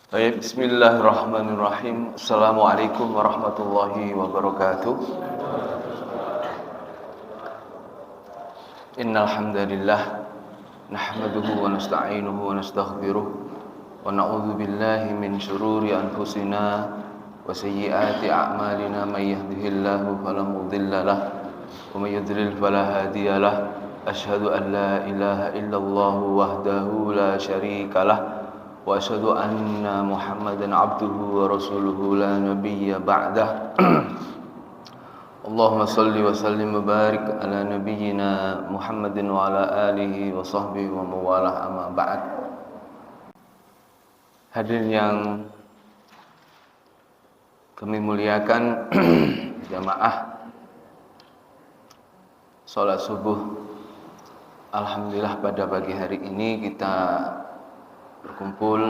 Baik, bismillahirrahmanirrahim. Assalamualaikum warahmatullahi wabarakatuh. Innal hamdalillah nahmaduhu wa nasta'inuhu wa nastaghfiruh wa na'udzu billahi min shururi anfusina wa sayyiati a'malina may yahdihillahu fala mudilla lahu wa may yudlil fala hadiya lahu. Asyhadu an la ilaha illallah wahdahu la syarika lahu wa asyhadu anna Muhammadan abduhu wa rasuluhu la nabiyya ba'dah. Allahumma salli wa sallim wa barik ala nabiyyina Muhammadin wa ala alihi wa sahbihi wa mawalah, amma ba'd. Hadirin yang kami muliakan, jamaah salat subuh, alhamdulillah pada pagi hari ini kita berkumpul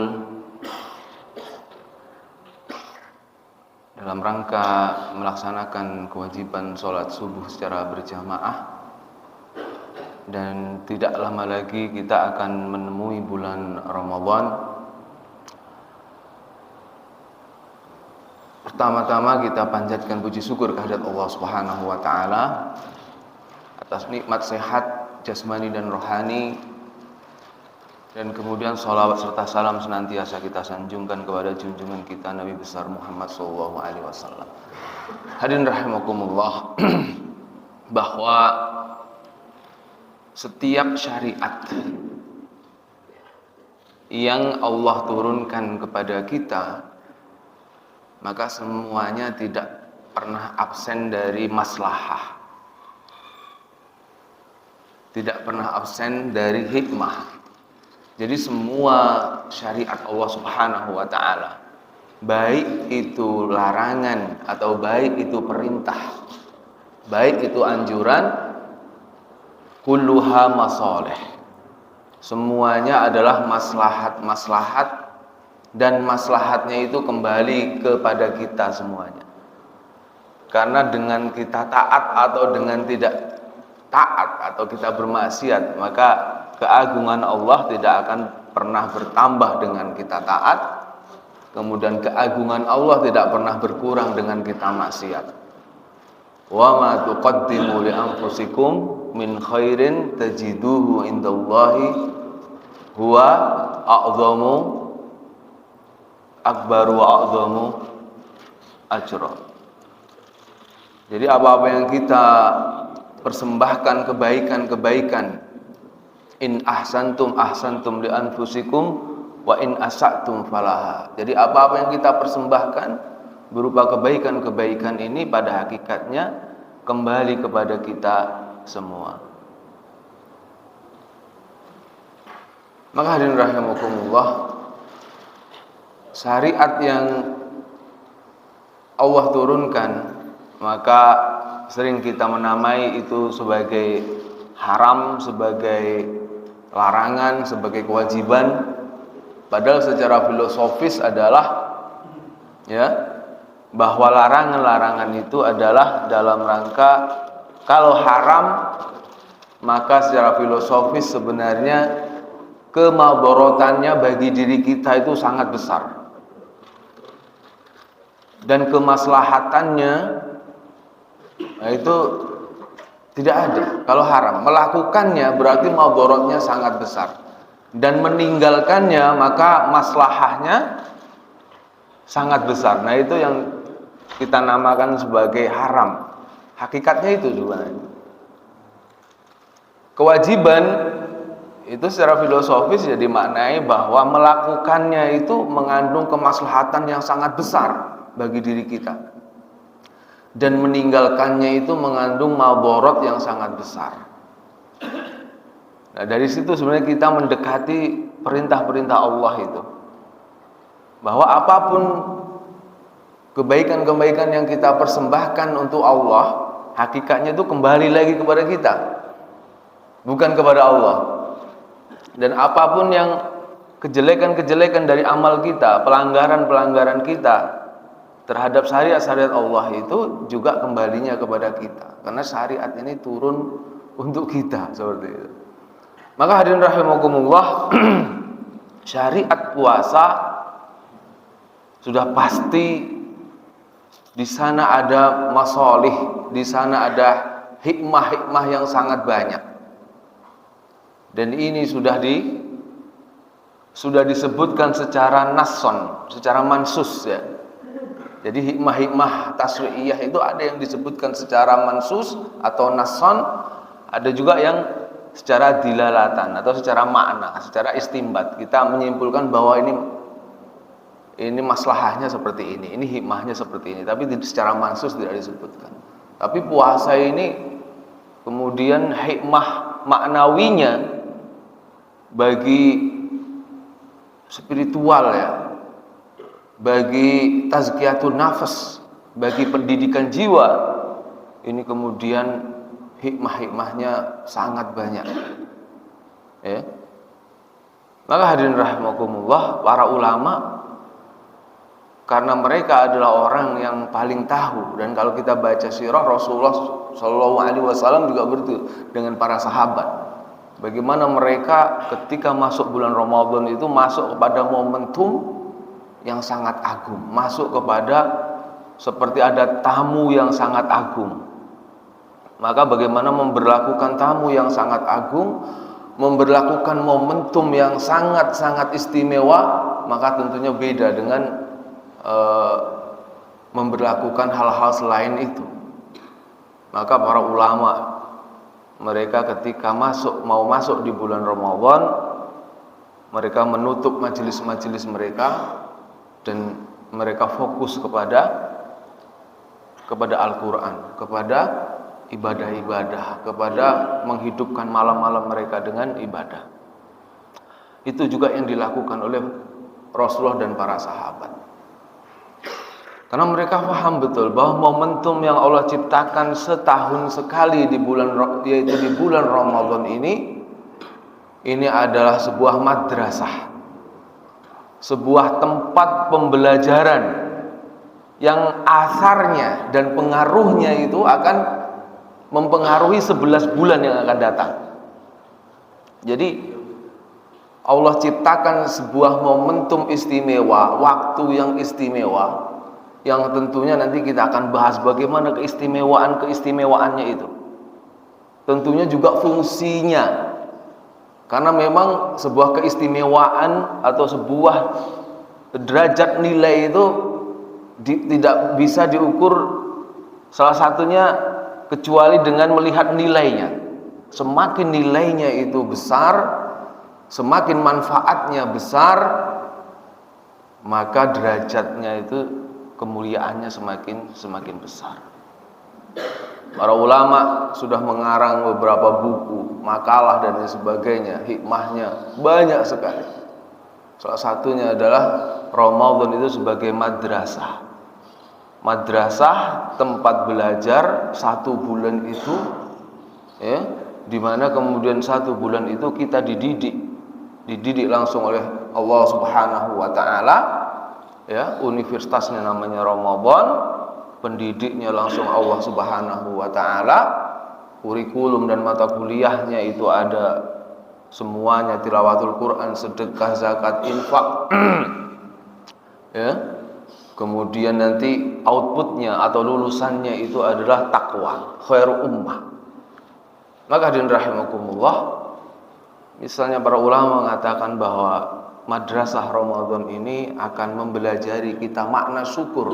dalam rangka melaksanakan kewajiban sholat subuh secara berjamaah, dan tidak lama lagi kita akan menemui bulan Ramadan. Pertama-tama kita panjatkan puji syukur kehadirat Allah Subhanahu wa taala atas nikmat sehat jasmani dan rohani, dan kemudian sholawat serta salam senantiasa kita sanjungkan kepada junjungan kita Nabi besar Muhammad SAW. Hadirin rahimakumullah, bahwa setiap syariat yang Allah turunkan kepada kita, maka semuanya tidak pernah absen dari maslahah, tidak pernah absen dari hikmah. Jadi semua syariat Allah Subhanahu wa taala, baik itu larangan atau baik itu perintah, baik itu anjuran, kulluha masalih, semuanya adalah maslahat-maslahat, dan maslahatnya itu kembali kepada kita semuanya. Karena dengan kita taat atau dengan tidak taat atau kita bermaksiat, maka keagungan Allah tidak akan pernah bertambah dengan kita taat, kemudian keagungan Allah tidak pernah berkurang dengan kita maksiat. Wa ma tuqaddimu li anfusikum min khairin tajiduhu indallahi huwa a'dhamu akbaru wa a'dhamu ajra. Jadi apa-apa yang kita persembahkan kebaikan-kebaikan, in ahsantum ahsantum li anfusikum wa in asatum falaha. Jadi apa-apa yang kita persembahkan berupa kebaikan-kebaikan ini pada hakikatnya kembali kepada kita semua. Maka hadirin rahimakumullah, syariat yang Allah turunkan, maka sering kita menamai itu sebagai haram, sebagai larangan, sebagai kewajiban. Padahal secara filosofis adalah bahwa larangan-larangan itu adalah dalam rangka, kalau haram maka secara filosofis sebenarnya kemadharatannya bagi diri kita itu sangat besar, dan kemaslahatannya itu tidak ada. Kalau haram, melakukannya berarti madharatnya sangat besar, dan meninggalkannya maka maslahahnya sangat besar. Nah, itu yang kita namakan sebagai haram. Hakikatnya itu juga. Kewajiban itu secara filosofis ya dimaknai bahwa melakukannya itu mengandung kemaslahatan yang sangat besar bagi diri kita, dan meninggalkannya itu mengandung madharat yang sangat besar. Nah, dari situ sebenarnya kita mendekati perintah-perintah Allah itu, bahwa apapun kebaikan-kebaikan yang kita persembahkan untuk Allah, hakikatnya itu kembali lagi kepada kita, bukan kepada Allah. Dan apapun yang kejelekan-kejelekan dari amal kita, pelanggaran-pelanggaran kita terhadap syariat-syariat Allah itu juga kembalinya kepada kita, karena syariat ini turun untuk kita, seperti itu. Maka hadirin rahimakumullah, syariat puasa sudah pasti di sana ada masalih, di sana ada hikmah-hikmah yang sangat banyak. Dan ini sudah disebutkan secara nasson, secara mansus ya. Jadi hikmah-hikmah tasri'iyah itu ada yang disebutkan secara mansus atau nasson, ada juga yang secara dilalatan atau secara makna, secara istimbat. Kita menyimpulkan bahwa ini maslahahnya seperti ini hikmahnya seperti ini, tapi secara mansus tidak disebutkan. Tapi puasa ini kemudian hikmah maknawinya bagi spiritual ya, bagi tazkiyatun nafas, bagi pendidikan jiwa, ini kemudian hikmah-hikmahnya sangat banyak ya. Maka hadirin rahimakumullah, para ulama, karena mereka adalah orang yang paling tahu, dan kalau kita baca sirah Rasulullah SAW juga begitu dengan para sahabat, bagaimana mereka ketika masuk bulan Ramadan itu masuk kepada momentum yang sangat agung, masuk kepada seperti ada tamu yang sangat agung. Maka bagaimana memberlakukan tamu yang sangat agung, memberlakukan momentum yang sangat-sangat istimewa, maka tentunya beda dengan memberlakukan hal-hal selain itu. Maka para ulama, mereka ketika mau masuk di bulan Ramadan, mereka menutup majelis-majelis mereka dan mereka fokus kepada Al-Quran, kepada ibadah-ibadah, kepada menghidupkan malam-malam mereka dengan ibadah. Itu juga yang dilakukan oleh Rasulullah dan para sahabat. Karena mereka paham betul bahwa momentum yang Allah ciptakan setahun sekali yaitu di bulan Ramadan ini adalah sebuah madrasah, sebuah tempat pembelajaran yang asarnya dan pengaruhnya itu akan mempengaruhi 11 bulan yang akan datang. Jadi Allah ciptakan sebuah momentum istimewa, waktu yang istimewa, yang tentunya nanti kita akan bahas bagaimana keistimewaannya itu. Tentunya juga fungsinya, karena memang sebuah keistimewaan atau sebuah derajat nilai itu tidak bisa diukur salah satunya kecuali dengan melihat nilainya. Semakin nilainya itu besar, semakin manfaatnya besar, maka derajatnya itu, kemuliaannya semakin besar. Para ulama sudah mengarang beberapa buku, makalah dan sebagainya, hikmahnya banyak sekali. Salah satunya adalah Ramadan itu sebagai madrasah. Madrasah, tempat belajar 1 bulan itu ya, dimana kemudian 1 bulan itu kita dididik langsung oleh Allah Subhanahu wa taala ya. Universitasnya namanya Ramadan, pendidiknya langsung Allah Subhanahu wa taala, kurikulum dan mata kuliahnya itu ada semuanya, tilawatul Quran, sedekah, zakat, infak ya. Kemudian nanti outputnya atau lulusannya itu adalah takwa, khairu ummah. Maka hadirin rahimakumullah, misalnya para ulama mengatakan bahwa madrasah Ramadan ini akan mempelajari kita makna syukur.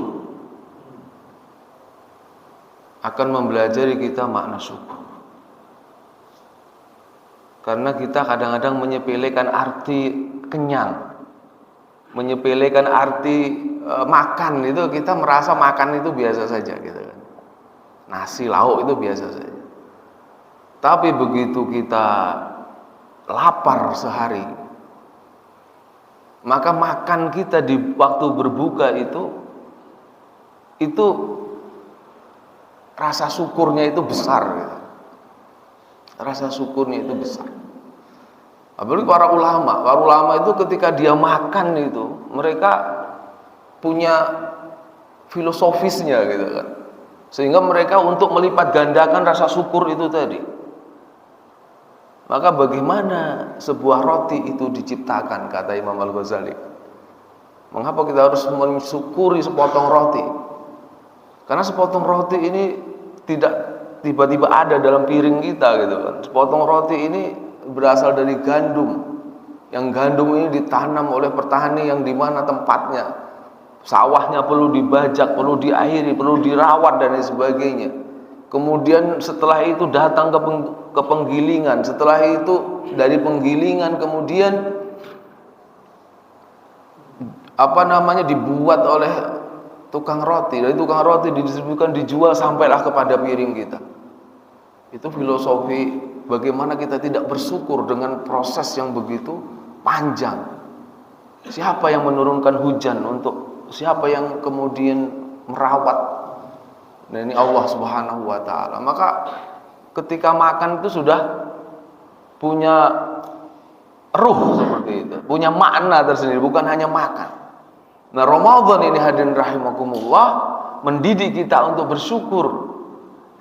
Akan mempelajari kita makna syukur. Karena kita kadang-kadang menyepelekan arti kenyang, menyepelekan arti makan itu, kita merasa makan itu biasa saja gitu kan. Nasi lauk itu biasa saja. Tapi begitu kita lapar sehari, maka makan kita di waktu berbuka itu rasa syukurnya itu besar gitu. Rasa syukurnya itu besar. Apalagi para ulama itu ketika dia makan itu, mereka punya filosofisnya gitu kan. Sehingga mereka untuk melipat gandakan rasa syukur itu tadi. Maka bagaimana sebuah roti itu diciptakan, kata Imam Al-Ghazali. Mengapa kita harus mensyukuri sepotong roti? Karena sepotong roti ini tidak tiba-tiba ada dalam piring kita gitu kan. Sepotong roti ini berasal dari gandum. Yang gandum ini ditanam oleh petani yang di mana tempatnya. Sawahnya perlu dibajak, perlu diairi, perlu dirawat dan lain sebagainya. Kemudian setelah itu datang ke penggilingan. Setelah itu dari penggilingan kemudian dibuat oleh tukang roti. Dari tukang roti didistribusikan, dijual sampailah kepada piring kita. Itu filosofi bagaimana kita tidak bersyukur dengan proses yang begitu panjang. Siapa yang menurunkan hujan untuk siapa yang kemudian merawat? Nah, ini Allah Subhanahu wa taala. Maka ketika makan itu sudah punya ruh seperti itu, punya makna tersendiri, bukan hanya makan. Nah, Ramadan ini hadirin rahimakumullah mendidik kita untuk bersyukur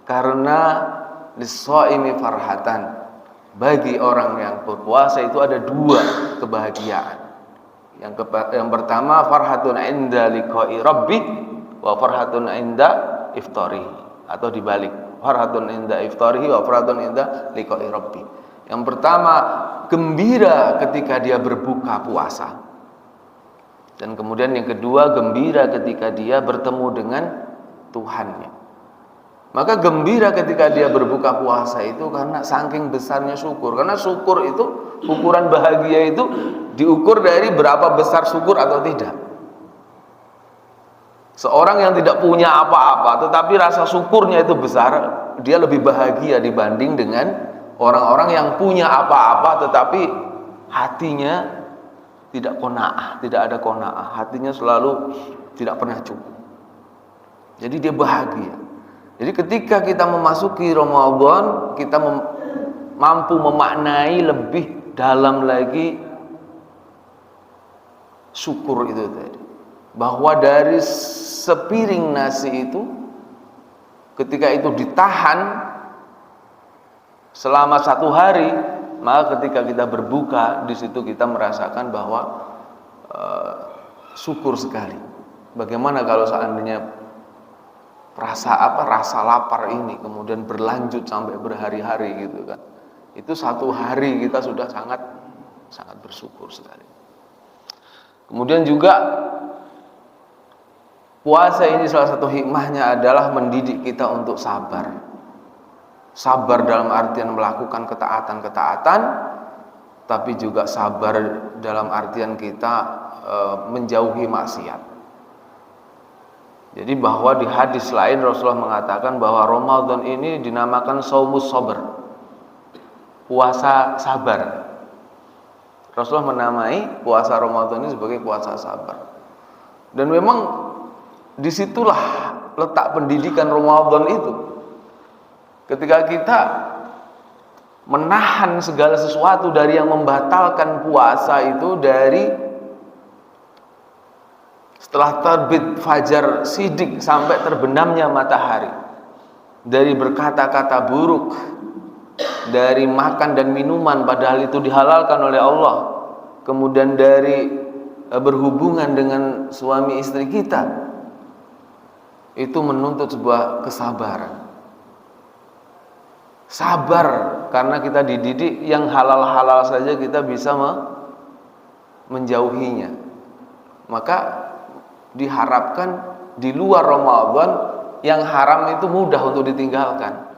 karena lis-shaimi farhatan. Bagi orang yang berpuasa itu ada dua kebahagiaan. Yang pertama farhatun inda liqa'i rabbi wa farhatun inda iftarihi, atau dibalik, farhatun inda iftarihi wa farhatun inda liqa'i rabbi. Yang pertama gembira ketika dia berbuka puasa, dan kemudian yang kedua gembira ketika dia bertemu dengan Tuhannya. Maka gembira ketika dia berbuka puasa itu karena saking besarnya syukur. Karena syukur itu, ukuran bahagia itu diukur dari berapa besar syukur atau tidak. Seorang yang tidak punya apa-apa tetapi rasa syukurnya itu besar, dia lebih bahagia dibanding dengan orang-orang yang punya apa-apa tetapi hatinya tidak qanaah, tidak ada qanaah, hatinya selalu tidak pernah cukup. Jadi dia bahagia. Jadi ketika kita memasuki Ramadan, kita mampu memaknai lebih dalam lagi syukur itu tadi. Bahwa dari sepiring nasi itu, ketika itu ditahan selama 1 hari, maka ketika kita berbuka di situ kita merasakan bahwa syukur sekali. Bagaimana kalau seandainya rasa lapar ini kemudian berlanjut sampai berhari-hari gitu kan. Itu 1 hari kita sudah sangat bersyukur sekali. Kemudian juga puasa ini salah satu hikmahnya adalah mendidik kita untuk sabar. Sabar dalam artian melakukan ketaatan-ketaatan, tapi juga sabar dalam artian kita menjauhi maksiat. Jadi bahwa di hadis lain Rasulullah mengatakan bahwa Ramadan ini dinamakan shaumus sabr, puasa sabar. Rasulullah menamai puasa Ramadan ini sebagai puasa sabar. Dan memang disitulah letak pendidikan Ramadan itu. Ketika kita menahan segala sesuatu dari yang membatalkan puasa itu, dari setelah terbit fajar sidik sampai terbenamnya matahari, dari berkata-kata buruk, dari makan dan minuman padahal itu dihalalkan oleh Allah, kemudian dari berhubungan dengan suami istri kita, itu menuntut sebuah kesabaran. Sabar karena kita dididik yang halal-halal saja kita bisa menjauhinya. Maka diharapkan di luar Ramadan yang haram itu mudah untuk ditinggalkan.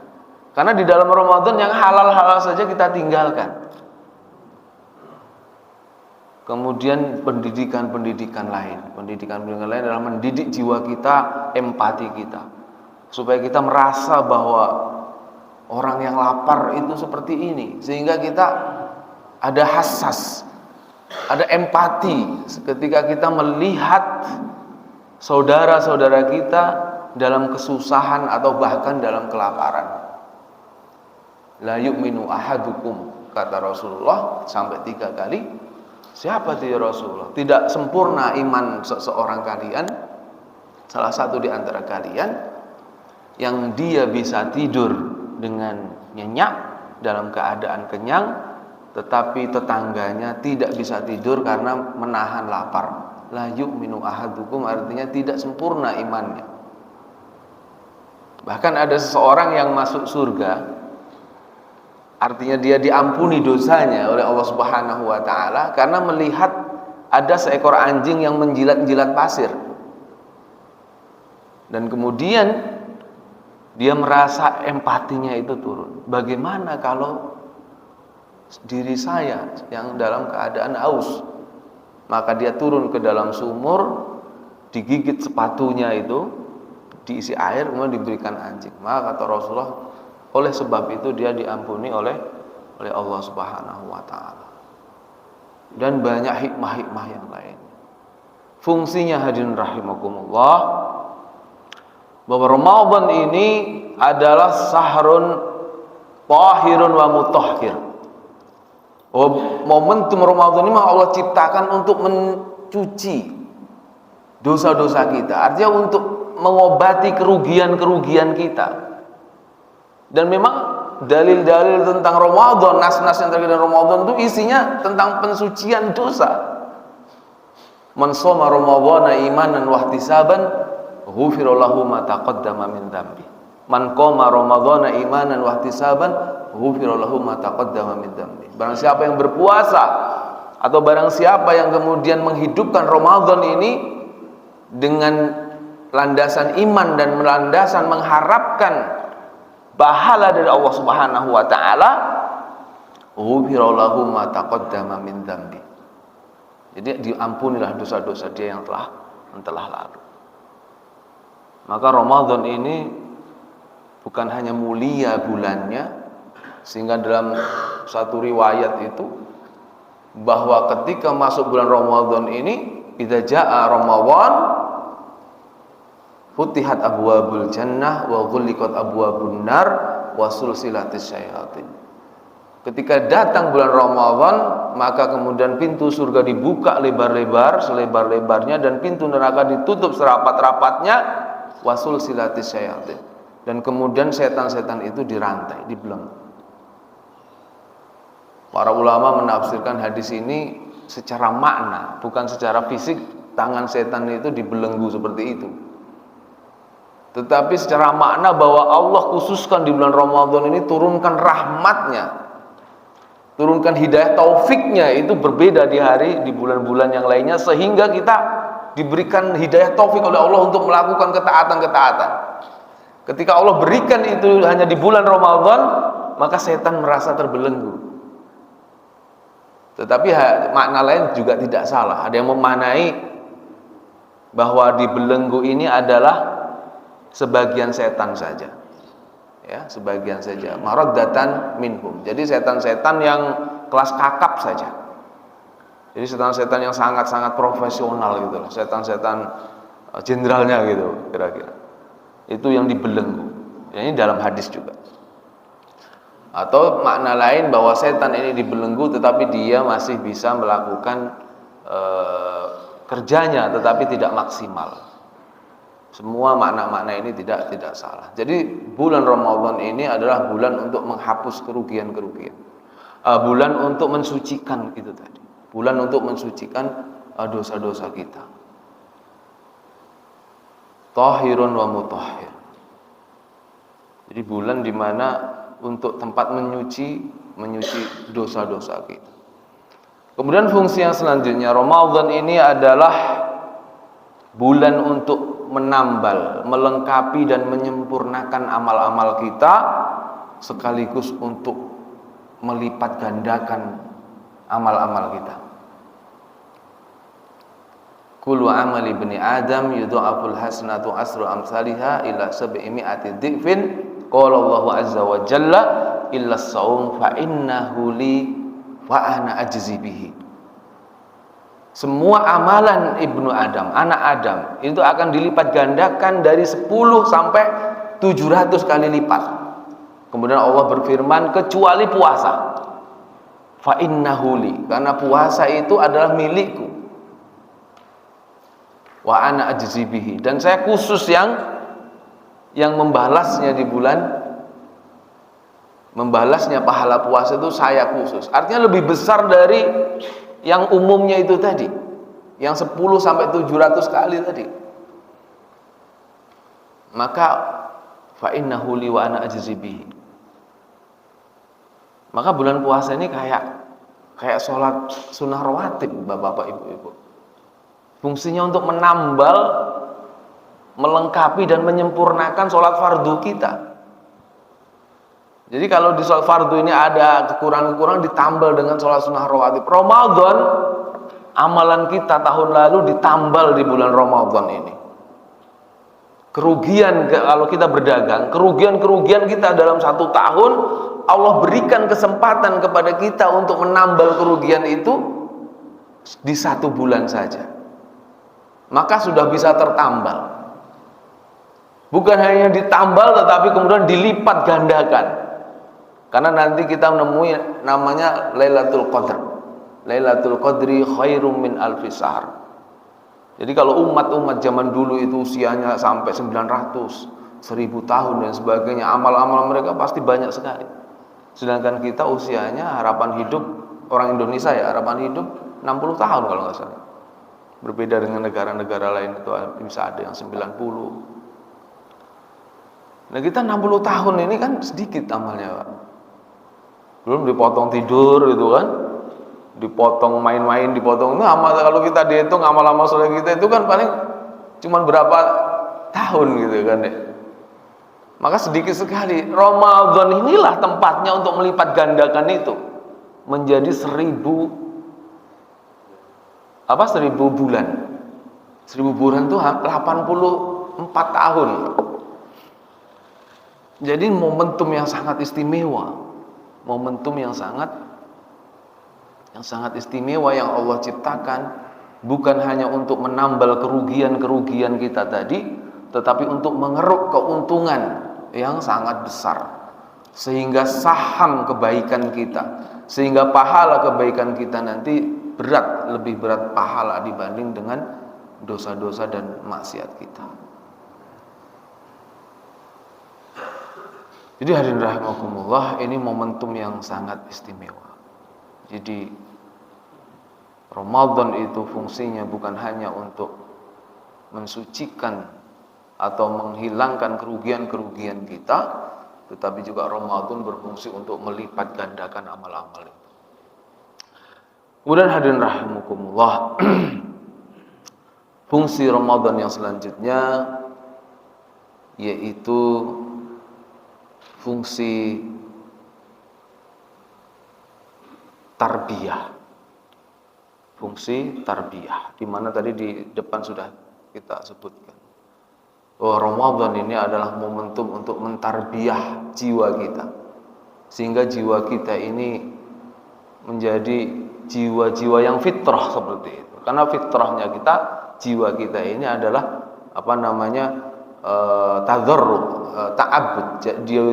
Karena di dalam Ramadan yang halal-halal saja kita tinggalkan. Kemudian pendidikan lain adalah mendidik jiwa kita, empati kita, supaya kita merasa bahwa orang yang lapar itu seperti ini, sehingga kita ada hassas, ada empati ketika kita melihat saudara-saudara kita dalam kesusahan atau bahkan dalam kelaparan. La yu'minu ahadukum, kata Rasulullah sampai 3 kali. Siapa itu ya Rasulullah? Tidak sempurna iman seseorang kalian, salah satu di antara kalian, yang dia bisa tidur dengan nyenyak dalam keadaan kenyang, tetapi tetangganya tidak bisa tidur karena menahan lapar. la yu'minu ahadukum artinya tidak sempurna imannya. Bahkan ada seseorang yang masuk surga, artinya dia diampuni dosanya oleh Allah Subhanahu wa taala karena melihat ada seekor anjing yang menjilat-jilat pasir. Dan kemudian dia merasa empatinya itu turun. Bagaimana kalau diri saya yang dalam keadaan haus? Maka dia turun ke dalam sumur, digigit sepatunya itu, diisi air, kemudian diberikan anjing. Maka kata Rasulullah, oleh sebab itu dia diampuni oleh Allah Subhanahu wa taala. Dan banyak hikmah-hikmah yang lain. Fungsinya hadirin rahimakumullah, bahwa Ramadan ini adalah sahrun tahirun wa mutahhir. Momentum Ramadan ini Allah ciptakan untuk mencuci dosa-dosa kita, artinya untuk mengobati kerugian-kerugian kita. Dan memang dalil-dalil tentang Ramadan, nas-nas yang terkait dengan Ramadan itu isinya tentang pensucian dosa. Man shoma ramadhana imanan wa ihtisaban ghufira lahu ma taqaddama min dhanbi. Man qama ramadhana imanan wa ihtisaban ghufira lahu ma taqaddama min dhanbi. Barang siapa yang berpuasa atau barang siapa yang kemudian menghidupkan Ramadan ini dengan landasan iman dan landasan mengharapkan pahala dari Allah Subhanahu wa taala, ghufira lahu ma taqaddama min dhanbi. Jadi diampunilah dosa-dosa dia yang telah lalu. Maka Ramadan ini bukan hanya mulia bulannya, sehingga dalam satu riwayat itu bahwa ketika masuk bulan Ramadan ini, idza jaa Ramadan futihat abwabul jannah wa ghulliqat abwabun nar wa sulsilatis syayatin. Ketika datang bulan Ramadan, maka kemudian pintu surga dibuka lebar-lebar, selebar-lebarnya, dan pintu neraka ditutup serapat-rapatnya, wasul silatis syayatin. Dan kemudian setan-setan itu dirantai, dibelenggu. Para ulama menafsirkan hadis ini secara makna, bukan secara fisik, tangan setan itu dibelenggu seperti itu. Tetapi secara makna bahwa Allah khususkan di bulan Ramadan ini turunkan rahmatnya, turunkan hidayah taufiknya itu berbeda di bulan-bulan yang lainnya, sehingga kita diberikan hidayah taufik oleh Allah untuk melakukan ketaatan-ketaatan. Ketika Allah berikan itu hanya di bulan Ramadan, maka setan merasa terbelenggu. Tetapi makna lain juga tidak salah. Ada yang memaknai bahwa dibelenggu ini adalah sebagian setan saja. Ya, sebagian saja, maraddatan minhum. Jadi setan-setan yang kelas kakap saja. Jadi setan-setan yang sangat-sangat profesional gitu, setan-setan jenderalnya gitu kira-kira. Itu yang dibelenggu. Ini dalam hadis juga. Atau makna lain bahwa setan ini dibelenggu tetapi dia masih bisa melakukan kerjanya tetapi tidak maksimal. Semua makna-makna ini tidak salah. Jadi bulan Ramadan ini adalah bulan untuk menghapus kerugian-kerugian. Bulan untuk mensucikan itu tadi. Bulan untuk mensucikan dosa-dosa kita. Tahirun wa mutahhir. Jadi bulan di mana untuk tempat menyuci dosa-dosa kita. Kemudian fungsi yang selanjutnya, Ramadan ini adalah bulan untuk menambal, melengkapi dan menyempurnakan amal-amal kita, sekaligus untuk melipat gandakan amal-amal kita. Kullu amali ibni Adam yudha'aful hasanatu asru amsalha ila 700 dhifin. Qala Allahu azza wa jalla illa as-shaum fa innahu li wa ana ajzi bihi. Semua amalan ibnu Adam, anak Adam, itu akan dilipat gandakan dari 10 sampai 700 kali lipat. Kemudian Allah berfirman, kecuali puasa. Fa innahu li, karena puasa itu adalah milikku. Wa ana ajzi bihi, dan saya khusus yang membalasnya di bulan, membalasnya pahala puasa itu saya khusus. Artinya lebih besar dari yang umumnya itu tadi. yang 10 sampai 700 kali tadi. Maka fa innahu li wa ana ajzi bihi. Maka bulan puasa ini kayak sholat sunnah rawatib, Bapak-bapak, Ibu-ibu. Fungsinya untuk menambal, melengkapi dan menyempurnakan sholat fardu kita. Jadi kalau di sholat fardu ini ada kekurangan-kekurangan, ditambal dengan sholat sunnah rawatib. Ramadan, amalan kita tahun lalu ditambal di bulan Ramadan ini. Kerugian kalau kita berdagang, kerugian kita dalam 1 tahun, Allah berikan kesempatan kepada kita untuk menambal kerugian itu di 1 bulan saja. Maka sudah bisa tertambal. Bukan hanya ditambal tetapi kemudian dilipat gandakan. Karena nanti kita menemui namanya Lailatul Qadar. Lailatul Qadri khairum min alfi syahr. Jadi kalau umat-umat zaman dulu itu usianya sampai 900, 1000 tahun dan sebagainya, amal-amal mereka pasti banyak sekali. Sedangkan kita usianya, harapan hidup orang Indonesia ya, harapan hidup 60 tahun kalau nggak salah. Berbeda dengan negara-negara lain itu bisa ada yang 90. Nah kita 60 tahun ini kan sedikit amalnya, Pak. Belum dipotong tidur gitu kan, dipotong main-main, dipotong itu amal. Kalau kita dihitung amal-amal soleh kita itu kan paling cuman berapa tahun gitu kan ya. Maka sedikit sekali. Ramadan inilah tempatnya untuk melipat gandakan itu menjadi 1000 bulan. 1000 bulan itu 84 tahun. Jadi momentum yang sangat istimewa. Momentum yang sangat istimewa yang Allah ciptakan, bukan hanya untuk menambal kerugian-kerugian kita tadi, tetapi untuk mengeruk keuntungan yang sangat besar, sehingga saham kebaikan kita, sehingga pahala kebaikan kita nanti lebih berat pahala dibanding dengan dosa-dosa dan maksiat kita. Jadi hadirin rahimakumullah, ini momentum yang sangat istimewa. Jadi Ramadan itu fungsinya bukan hanya untuk mensucikan atau menghilangkan kerugian-kerugian kita, tetapi juga Ramadan berfungsi untuk melipat gandakan amal-amal itu. Kemudian hadirin rahimakumullah, fungsi Ramadan yang selanjutnya yaitu fungsi tarbiyah. Fungsi tarbiyah, di mana tadi di depan sudah kita sebutkan bahwa Ramadan ini adalah momentum untuk mentarbiyah jiwa kita, sehingga jiwa kita ini menjadi jiwa-jiwa yang fitrah seperti itu. Karena fitrahnya kita, jiwa kita ini adalah tadzarru, ta'abbud.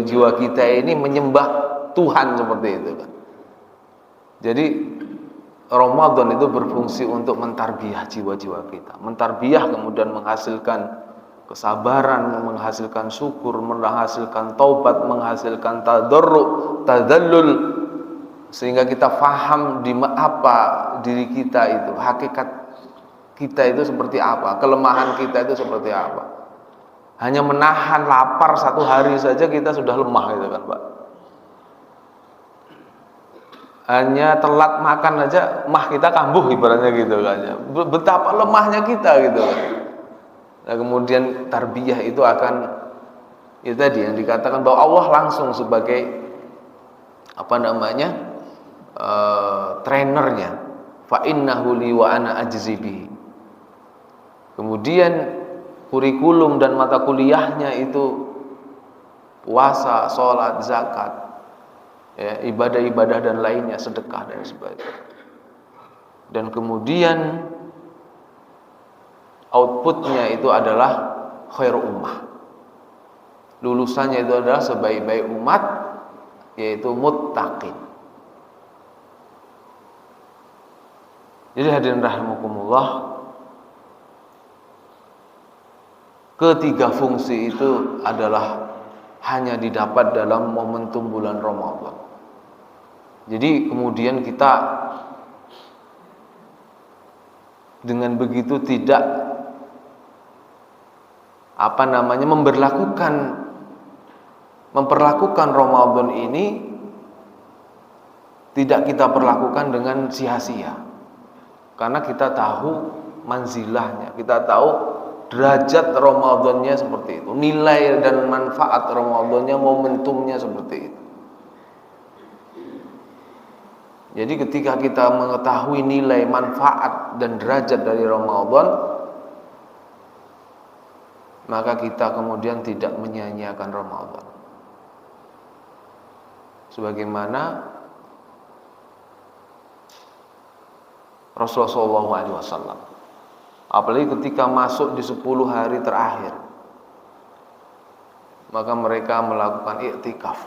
Jiwa kita ini menyembah Tuhan seperti itu kan. Jadi Ramadan itu berfungsi untuk mentarbiyah jiwa-jiwa kita. Mentarbiyah kemudian menghasilkan kesabaran, menghasilkan syukur, menghasilkan taubat, menghasilkan tadarru, tadallul, sehingga kita faham di apa diri kita itu, hakikat kita itu seperti apa, kelemahan kita itu seperti apa. Hanya menahan lapar 1 hari saja kita sudah lemah gitu kan, Pak. Hanya telat makan aja mah kita kambuh ibaratnya gitu kan. Betapa lemahnya kita gitu kan. Nah, kemudian tarbiyah itu akan itu tadi yang dikatakan bahwa Allah langsung sebagai trainernya. Fa innahu li wa ana ajzi bihi. Kemudian kurikulum dan mata kuliahnya itu puasa, sholat, zakat, ya, ibadah-ibadah dan lainnya, sedekah dan sebagainya. Dan kemudian outputnya itu adalah khair ummah. Lulusannya itu adalah sebaik-baik umat, yaitu muttaqin. Jadi hadirin rahimakumullah, ketiga fungsi itu adalah hanya didapat dalam momentum bulan Ramadan. Jadi kemudian kita dengan begitu tidak memperlakukan Ramadan ini tidak kita perlakukan dengan sia-sia. Karena kita tahu manzilahnya, kita tahu derajat Ramadannya seperti itu, nilai dan manfaat Ramadannya, momentumnya seperti itu. Jadi ketika kita mengetahui nilai, manfaat dan derajat dari Ramadan, maka kita kemudian tidak menyia-nyiakan Ramadan. Sebagaimana Rasulullah SAW, apalagi ketika masuk di 10 hari terakhir, maka mereka melakukan iktikaf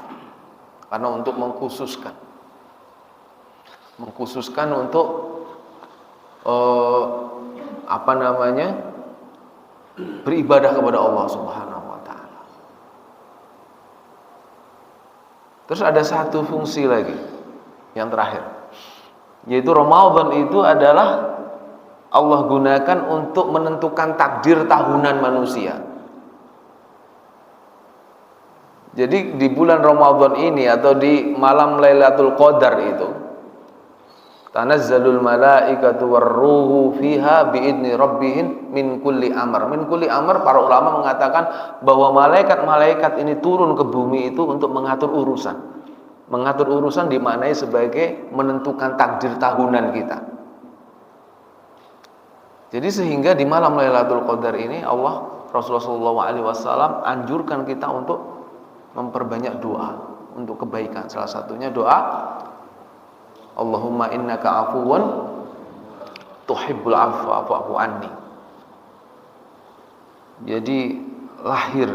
karena untuk mengkhususkan untuk beribadah kepada Allah Subhanahu wa taala. Terus ada satu fungsi lagi yang terakhir, yaitu Ramadan itu adalah Allah gunakan untuk menentukan takdir tahunan manusia. Jadi di bulan Ramadan ini atau di malam Lailatul Qadar itu, tanazzalul malaikatu warruhu fiha biidni rabbihim min kulli amr. Min kulli amr, para ulama mengatakan bahwa malaikat-malaikat ini turun ke bumi itu untuk mengatur urusan. Mengatur urusan dimaknai sebagai menentukan takdir tahunan kita. Jadi sehingga di malam Lailatul Qadar ini Rasulullah SAW anjurkan kita untuk memperbanyak doa untuk kebaikan. Salah satunya doa Allahumma innaka afuwun tuhibbul afwa fa'fu anni. Jadi lahir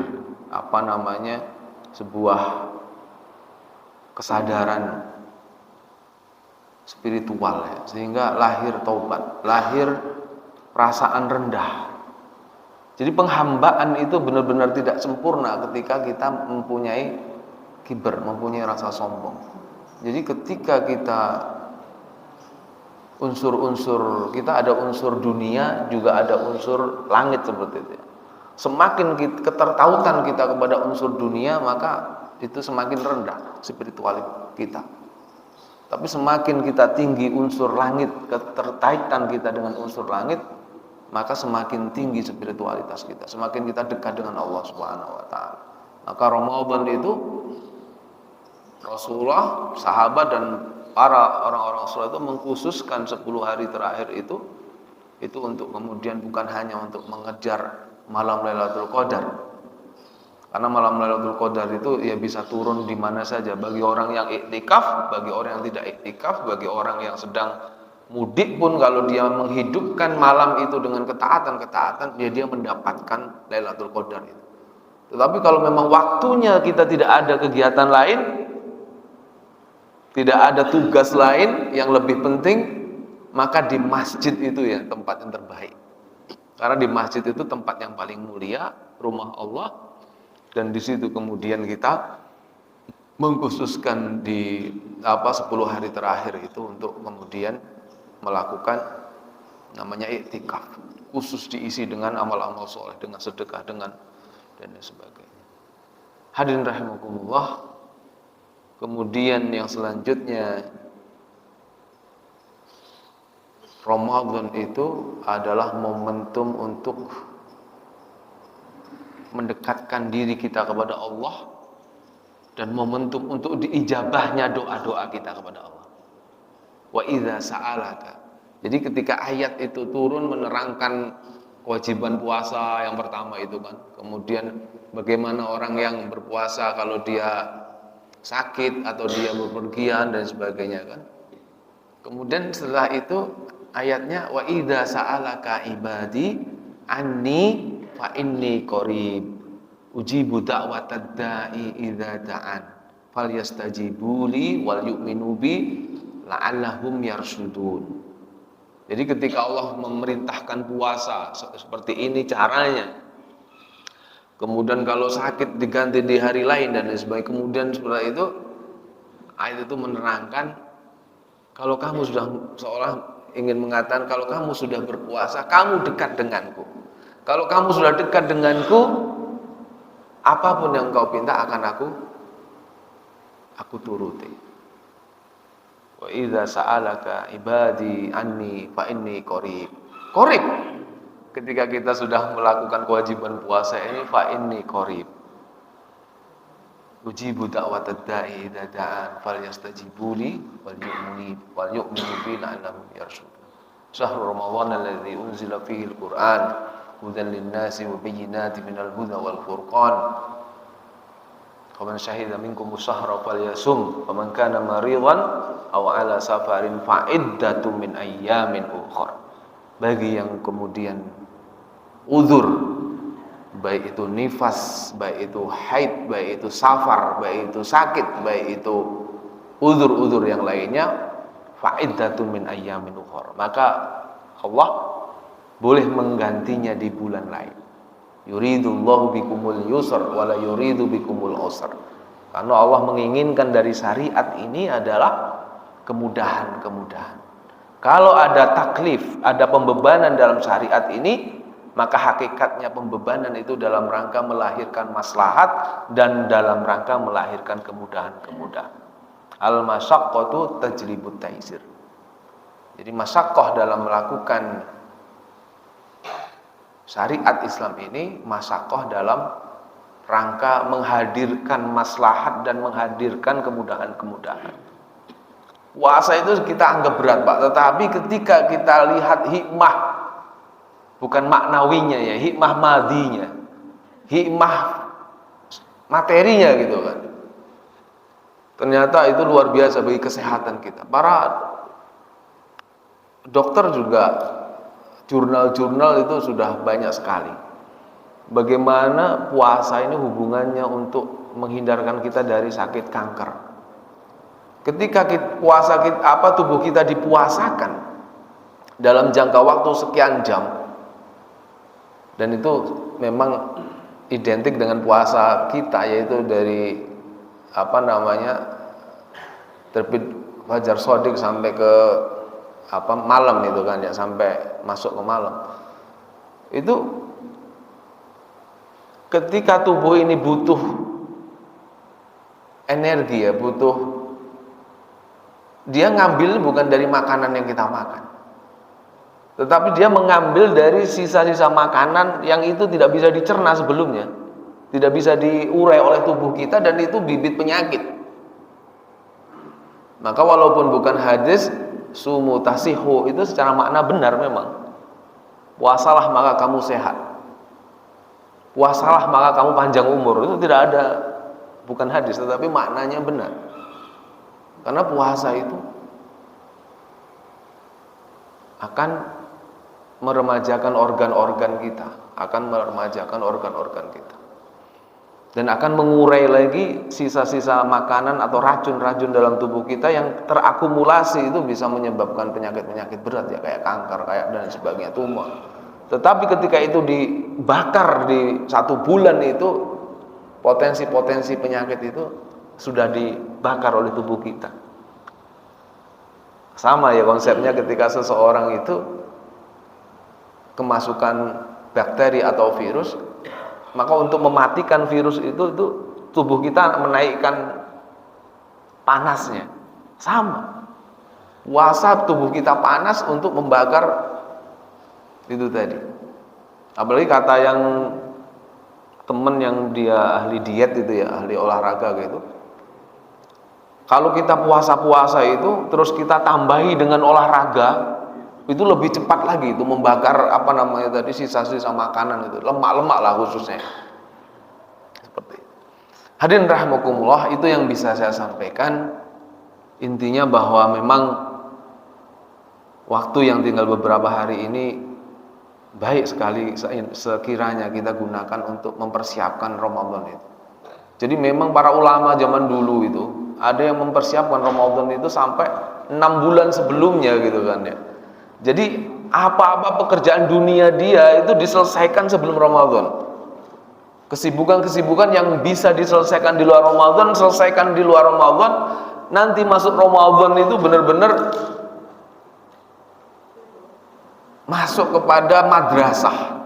sebuah kesadaran spiritual ya, sehingga lahir taubat, lahir perasaan rendah. Jadi penghambaan itu benar-benar tidak sempurna ketika kita mempunyai kiber, mempunyai rasa sombong. Jadi ketika kita kita ada unsur dunia, juga ada unsur langit seperti itu. Semakin ketertautan kita kepada unsur dunia, maka itu semakin rendah spiritualitas kita. Tapi semakin kita tinggi unsur langit, keterkaitan kita dengan unsur langit, maka semakin tinggi spiritualitas kita, semakin kita dekat dengan Allah Subhanahu wa taala. Maka Ramadan itu Rasulullah, sahabat dan para orang-orang Rasul itu mengkhususkan 10 hari terakhir itu untuk kemudian bukan hanya untuk mengejar malam Lailatul Qadar. Karena malam Lailatul Qadar itu ya bisa turun di mana saja, bagi orang yang iktikaf, bagi orang yang tidak iktikaf, bagi orang yang sedang mudik pun kalau dia menghidupkan malam itu dengan ketaatan, dia mendapatkan Lailatul Qadar itu. Tetapi kalau memang waktunya kita tidak ada kegiatan lain, tidak ada tugas lain yang lebih penting, maka di masjid itu ya tempat yang terbaik. Karena di masjid itu tempat yang paling mulia, rumah Allah, dan di situ kemudian kita mengkhususkan di 10 hari terakhir itu untuk kemudian melakukan namanya iktikaf, khusus diisi dengan amal-amal soleh, dengan sedekah, dengan dan sebagainya. Hadirin rahimakumullah. Kemudian yang selanjutnya, Ramadan itu adalah momentum untuk mendekatkan diri kita kepada Allah dan momentum untuk diijabahnya doa-doa kita kepada Allah. Wa idza sa'alaka. Jadi ketika ayat itu turun menerangkan kewajiban puasa yang pertama itu kan. Kemudian bagaimana orang yang berpuasa kalau dia sakit atau dia bepergian dan sebagainya kan. Kemudian setelah itu ayatnya wa idza sa'alaka ibadi anni fa inni qarib ujibu da'watad da'i idza da'an falyastajibu li wal yu'minu bi la'allahum yarshudun. Jadi ketika Allah memerintahkan puasa seperti ini caranya, kemudian kalau sakit diganti di hari lain dan sebagainya, kemudian setelah itu ayat itu menerangkan kalau kamu sudah seolah ingin mengatakan kalau kamu sudah berpuasa, kamu dekat denganku. Kalau kamu sudah dekat denganku, apapun yang engkau pinta akan aku turuti. Wa idza sa'alaka ibadi anni fa inni qarib. Qarib. Ketika kita sudah melakukan kewajiban puasa ini, fa inni qarib. Ujibu da'watad da'i idza da'an falyastajibu li wal yu'minu bi la'allahum yarshudun. Syahrul Ramadan alladzi unzila fihi al-Qur'an hudan lin-nasi wa bayyinatin minal huda wal furqan. Faman syahida minkum syahra falyasum faman kana maridan aw ala safarin fa iddatun min ayyamin ukhra. Bagi yang kemudian uzur, baik itu nifas, baik itu haid, baik itu safar, baik itu sakit, baik itu uzur-uzur yang lainnya, fa iddatun min ayyamin ukhra. Maka Allah boleh menggantinya di bulan lain. Yuridullahu bikumul yusr wala yuridu bikumul usr. Karena Allah menginginkan dari syariat ini adalah kemudahan-kemudahan. Kalau ada taklif, ada pembebanan dalam syariat ini, maka hakikatnya pembebanan itu dalam rangka melahirkan maslahat dan dalam rangka melahirkan kemudahan-kemudahan. Al-masyaqqatu tajlibut taisir. Jadi masyaqqah dalam melakukan syariat Islam ini, masyaqqah dalam rangka menghadirkan maslahat dan menghadirkan kemudahan-kemudahan. Puasa itu kita anggap berat, Pak, tetapi ketika kita lihat hikmah, bukan maknawinya ya, hikmah madinya, hikmah materinya gitu kan, ternyata itu luar biasa bagi kesehatan kita. Para dokter juga, jurnal-jurnal itu sudah banyak sekali bagaimana puasa ini hubungannya untuk menghindarkan kita dari sakit kanker. Ketika tubuh kita dipuasakan dalam jangka waktu sekian jam, dan itu memang identik dengan puasa kita, yaitu dari terbit fajar shadiq sampai ke malam itu kan ya, sampai masuk ke malam. Itu ketika tubuh ini butuh energi ya, dia ngambil bukan dari makanan yang kita makan, tetapi dia mengambil dari sisa-sisa makanan yang itu tidak bisa dicerna sebelumnya, tidak bisa diurai oleh tubuh kita, dan itu bibit penyakit. Maka walaupun bukan hadis sumu tasihu, itu secara makna benar memang. Puasalah maka kamu sehat, puasalah maka kamu panjang umur, itu tidak ada, bukan hadis, tetapi maknanya benar. Karena puasa itu akan meremajakan organ-organ kita, dan akan mengurai lagi sisa-sisa makanan atau racun-racun dalam tubuh kita yang terakumulasi, itu bisa menyebabkan penyakit-penyakit berat ya, kayak kanker, kayak dan sebagainya, tumor. Tetapi ketika itu dibakar di 1 bulan, itu potensi-potensi penyakit itu sudah dibakar oleh tubuh kita. Sama ya konsepnya ketika seseorang itu kemasukan bakteri atau virus, maka untuk mematikan virus itu tubuh kita menaikkan panasnya. Sama, puasa tubuh kita panas untuk membakar itu tadi. Apalagi kata yang temen yang dia ahli diet itu ya, ahli olahraga gitu, kalau kita puasa-puasa itu terus kita tambahi dengan olahraga, itu lebih cepat lagi itu membakar sisa-sisa makanan itu, lemak-lemak lah khususnya. Seperti itu. Hadirin rahimakumullah, itu yang bisa saya sampaikan. Intinya bahwa memang waktu yang tinggal beberapa hari ini baik sekali sekiranya kita gunakan untuk mempersiapkan Ramadan itu. Jadi memang para ulama zaman dulu itu ada yang mempersiapkan Ramadan itu sampai 6 bulan sebelumnya gitu kan ya. Jadi apa-apa pekerjaan dunia dia itu diselesaikan sebelum Ramadan. Kesibukan-kesibukan yang bisa diselesaikan di luar Ramadan, selesaikan di luar Ramadan. Nanti masuk Ramadan itu benar-benar masuk kepada madrasah.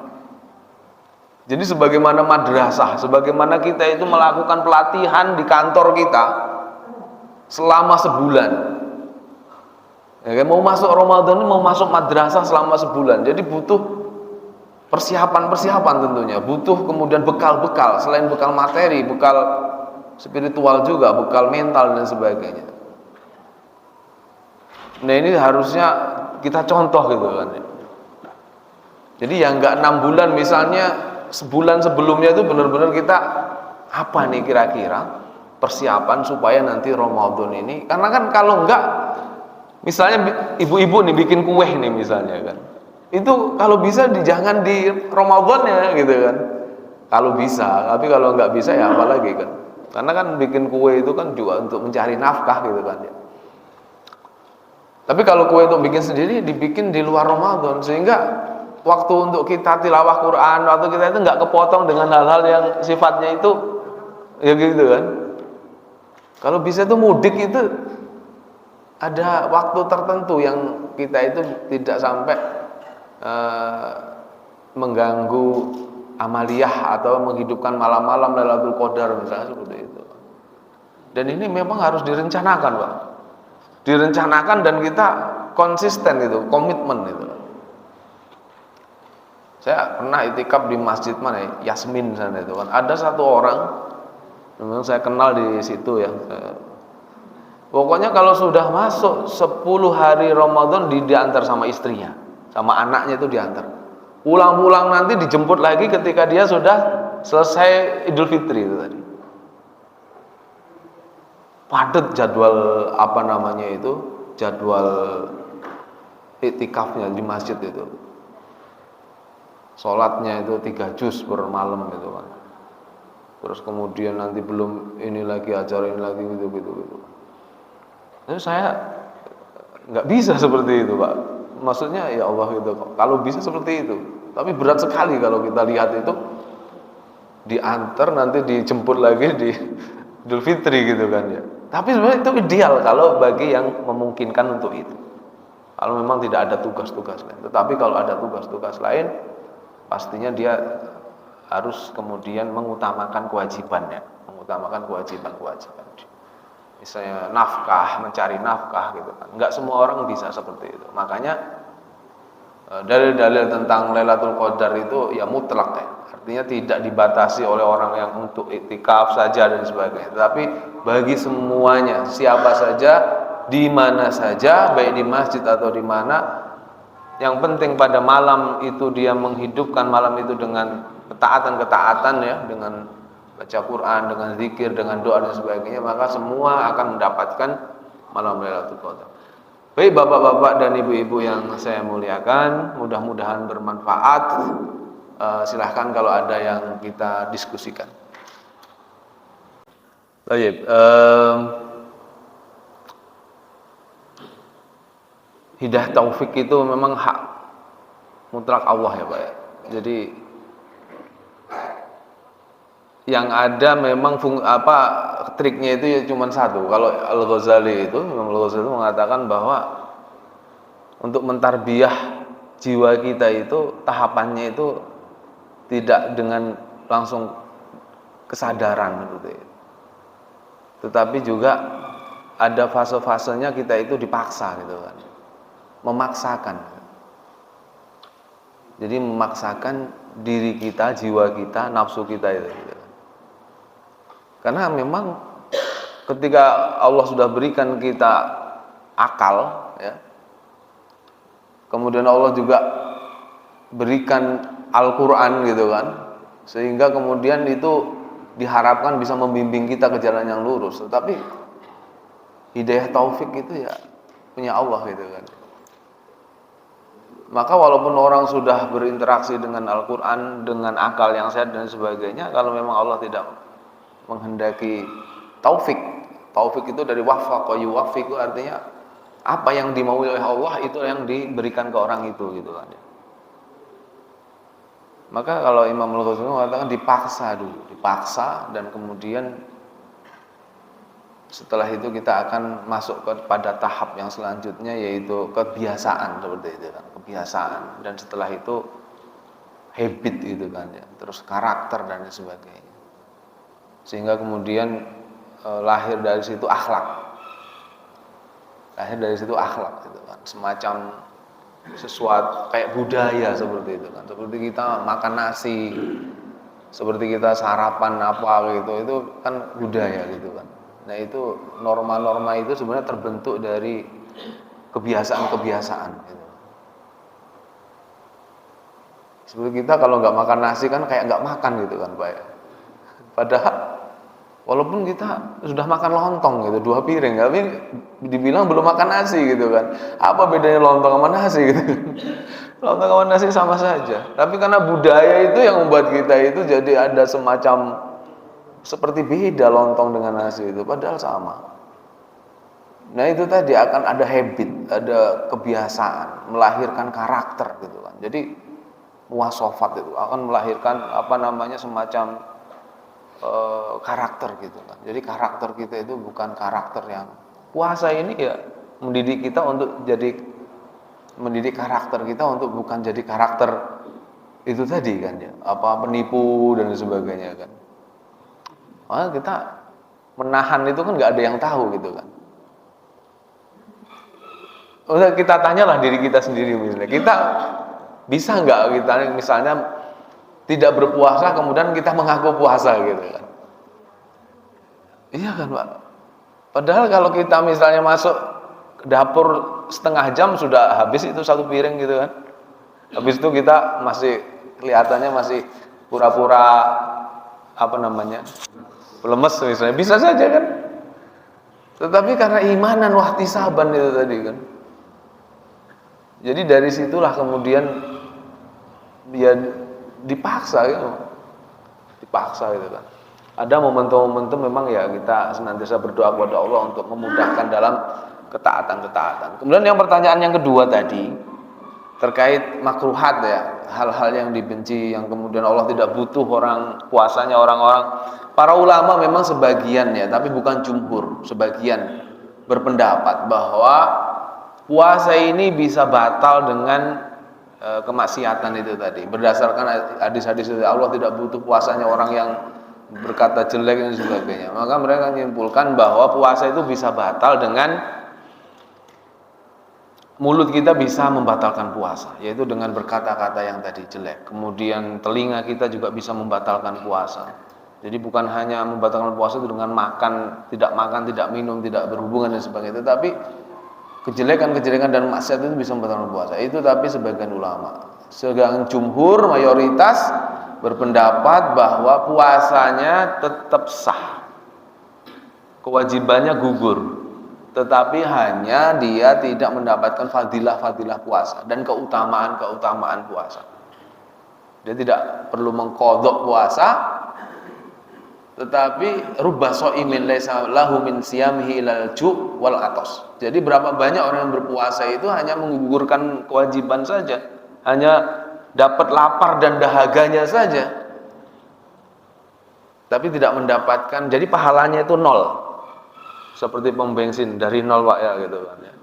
Jadi sebagaimana madrasah, sebagaimana kita itu melakukan pelatihan di kantor kita selama sebulan. Ya, mau masuk Ramadan ini mau masuk madrasah selama sebulan. Jadi butuh persiapan-persiapan tentunya, butuh kemudian bekal-bekal, selain bekal materi, bekal spiritual juga, bekal mental dan sebagainya. Nah ini harusnya kita contoh gitu kan. Jadi yang enggak 6 bulan, misalnya sebulan sebelumnya itu benar-benar kita apa nih kira-kira persiapan supaya nanti Ramadan ini, karena kan kalau enggak, misalnya ibu-ibu nih bikin kue nih misalnya kan, itu kalau bisa jangan di Ramadan ya gitu kan, kalau bisa. Tapi kalau nggak bisa ya apalagi kan, karena kan bikin kue itu kan juga untuk mencari nafkah gitu kan ya. Tapi kalau kue untuk bikin sendiri dibikin di luar Ramadan, sehingga waktu untuk kita tilawah Quran, waktu kita itu nggak kepotong dengan hal-hal yang sifatnya itu ya gitu kan. Kalau bisa tuh mudik itu ada waktu tertentu yang kita itu tidak sampai mengganggu amaliyah atau menghidupkan malam-malam Lailatul Qadar misalnya seperti itu. Dan ini memang harus direncanakan, Pak. Direncanakan dan kita konsisten itu, komitmen itu. Saya pernah itikaf di masjid mana ya, Yasmin sana itu kan. Ada satu orang, memang saya kenal di situ ya. Pokoknya kalau sudah masuk 10 hari Ramadan diantar sama istrinya, sama anaknya itu diantar. Pulang-pulang nanti dijemput lagi ketika dia sudah selesai Idul Fitri itu tadi. Padat jadwal apa namanya itu, jadwal iktikafnya di masjid itu. Sholatnya itu 3 juz per malam gitu kan. Terus kemudian nanti belum ini lagi, acara ini lagi gitu. Jadi saya nggak bisa seperti itu, Pak. Maksudnya ya Allah gitu. Kalau bisa seperti itu, tapi berat sekali kalau kita lihat itu diantar nanti dijemput lagi di Idul Fitri gitu kan ya. Tapi sebenarnya itu ideal kalau bagi yang memungkinkan untuk itu. Kalau memang tidak ada tugas-tugas lain. Tetapi kalau ada tugas-tugas lain, pastinya dia harus kemudian mengutamakan kewajibannya, mengutamakan kewajiban-kewajiban. Misalnya nafkah, mencari nafkah gitu kan. Enggak semua orang bisa seperti itu. Makanya dalil-dalil tentang Lailatul Qadar itu ya mutlak ya. Artinya tidak dibatasi oleh orang yang untuk iktikaf saja dan sebagainya. Tetapi bagi semuanya, siapa saja, di mana saja, baik di masjid atau di mana, yang penting pada malam itu dia menghidupkan malam itu dengan ketaatan-ketaatan ya, dengan baca Quran, dengan zikir, dengan doa dan sebagainya, maka semua akan mendapatkan malam Lailatul Qadar. Baik bapak-bapak dan ibu-ibu yang saya muliakan, mudah-mudahan bermanfaat. Silahkan kalau ada yang kita diskusikan. Baik, hidayah taufik itu memang hak mutlak Allah ya Pak ya. Jadi yang ada memang triknya itu ya cuma satu. Kalau Al-Ghazali itu, Imam Al-Ghazali itu mengatakan bahwa untuk mentarbiyah jiwa kita itu tahapannya itu tidak dengan langsung kesadaran gitu ya. Tetapi juga ada fase-fasenya kita itu dipaksa gitu kan. Memaksakan. Jadi memaksakan diri kita, jiwa kita, nafsu kita itu gitu. Karena memang ketika Allah sudah berikan kita akal ya, kemudian Allah juga berikan Al-Quran gitu kan, sehingga kemudian itu diharapkan bisa membimbing kita ke jalan yang lurus. Tetapi hidayah taufik itu ya punya Allah gitu kan. Maka walaupun orang sudah berinteraksi dengan Al-Quran, dengan akal yang sehat dan sebagainya, kalau memang Allah tidak menghendaki taufik itu dari wafaqa yuwafiq, artinya apa yang dimaui oleh Allah itu yang diberikan ke orang itu gitu kan. Maka kalau Imam Al-Ghazali mengatakan dipaksa dulu, dipaksa dan kemudian Setelah itu kita akan masuk kepada tahap yang selanjutnya, yaitu kebiasaan seperti itu kan, kebiasaan, dan setelah itu habit gitu kan ya, terus karakter dan sebagainya, sehingga kemudian lahir dari situ akhlak gitu kan, semacam sesuatu kayak budaya seperti itu kan, seperti kita makan nasi, seperti kita sarapan apa gitu, itu kan budaya gitu kan. Nah itu norma-norma itu sebenarnya terbentuk dari kebiasaan-kebiasaan gitu. Seperti kita kalau nggak makan nasi kan kayak nggak makan gitu kan Pak ya. Padahal walaupun kita sudah makan lontong gitu 2 piring, tapi dibilang belum makan nasi gitu kan. Apa bedanya lontong sama nasi gitu kan? Lontong sama nasi sama saja. Tapi karena budaya itu yang membuat kita itu jadi ada semacam seperti beda lontong dengan nasi itu, padahal sama. Nah itu tadi akan ada habit, ada kebiasaan, melahirkan karakter gitu kan. Jadi muasofat itu akan melahirkan semacam karakter gitu kan. Jadi karakter kita itu bukan karakter yang puasa ini ya mendidik karakter kita untuk bukan jadi karakter itu tadi kan ya, penipu dan sebagainya kan. Makanya kita menahan itu kan nggak ada yang tahu gitu kan. Udah kita tanyalah diri kita sendiri misalnya, kita bisa nggak kita misalnya tidak berpuasa kemudian kita mengaku puasa gitu kan? Iya kan Pak. Padahal kalau kita misalnya masuk ke dapur setengah jam sudah habis itu 1 piring gitu kan. Habis itu kita masih kelihatannya masih pura-pura lemes misalnya, bisa saja kan. Tetapi karena imanan wahtisaban itu tadi kan. Jadi dari situlah kemudian dia dipaksa gitu kan. Ada momentum-momentum memang ya kita senantiasa berdoa kepada Allah untuk memudahkan dalam ketaatan. Kemudian yang pertanyaan yang kedua tadi terkait makruhat ya, hal-hal yang dibenci yang kemudian Allah tidak butuh puasanya orang-orang. Para ulama memang sebagian ya, tapi bukan jumhur, sebagian berpendapat bahwa puasa ini bisa batal dengan kemaksiatan itu tadi. Berdasarkan hadis-hadis itu, Allah tidak butuh puasanya orang yang berkata jelek dan sebagainya. Maka mereka menyimpulkan bahwa puasa itu bisa batal dengan mulut kita bisa membatalkan puasa, yaitu dengan berkata-kata yang tadi jelek. Kemudian telinga kita juga bisa membatalkan puasa. Jadi bukan hanya membatalkan puasa itu dengan makan, tidak minum, tidak berhubungan dan sebagainya, tetapi kejelekan-kejelekan dan maksiat itu bisa membatalkan puasa. Itu tapi sebagian ulama. Sedangkan jumhur mayoritas berpendapat bahwa puasanya tetap sah. Kewajibannya gugur. Tetapi hanya dia tidak mendapatkan fadilah-fadilah puasa dan keutamaan-keutamaan puasa. Dia tidak perlu mengqadha puasa, tetapi rubba shaimin laisa lahu min siyamihi ilal ju' wal atos. Jadi berapa banyak orang yang berpuasa itu hanya menggugurkan kewajiban saja, hanya dapat lapar dan dahaganya saja, tapi tidak mendapatkan, jadi pahalanya itu 0. Seperti pom bensin dari 0 Pak ya gitu kan ya.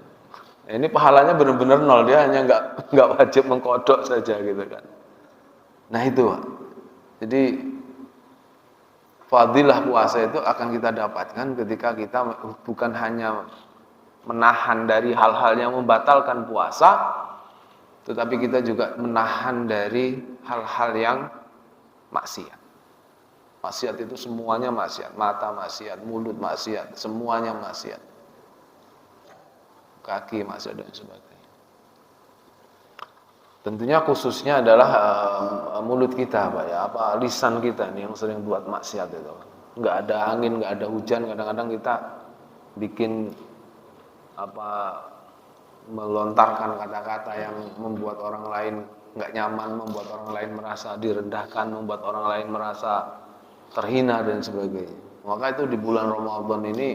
Ini pahalanya benar-benar 0, dia hanya enggak wajib mengkodok saja gitu kan. Nah itu Pak. Jadi fadilah puasa itu akan kita dapatkan ketika kita bukan hanya menahan dari hal-hal yang membatalkan puasa, tetapi kita juga menahan dari hal-hal yang maksiat. Maksiat itu semuanya maksiat, mata maksiat, mulut maksiat, semuanya maksiat. Kaki maksiat dan sebagainya. Tentunya khususnya adalah mulut kita Pak ya, lisan kita nih yang sering buat maksiat itu. Enggak ada angin, enggak ada hujan, kadang-kadang kita bikin melontarkan kata-kata yang membuat orang lain enggak nyaman, membuat orang lain merasa direndahkan, membuat orang lain merasa terhina dan sebagainya. Maka itu di bulan Ramadan ini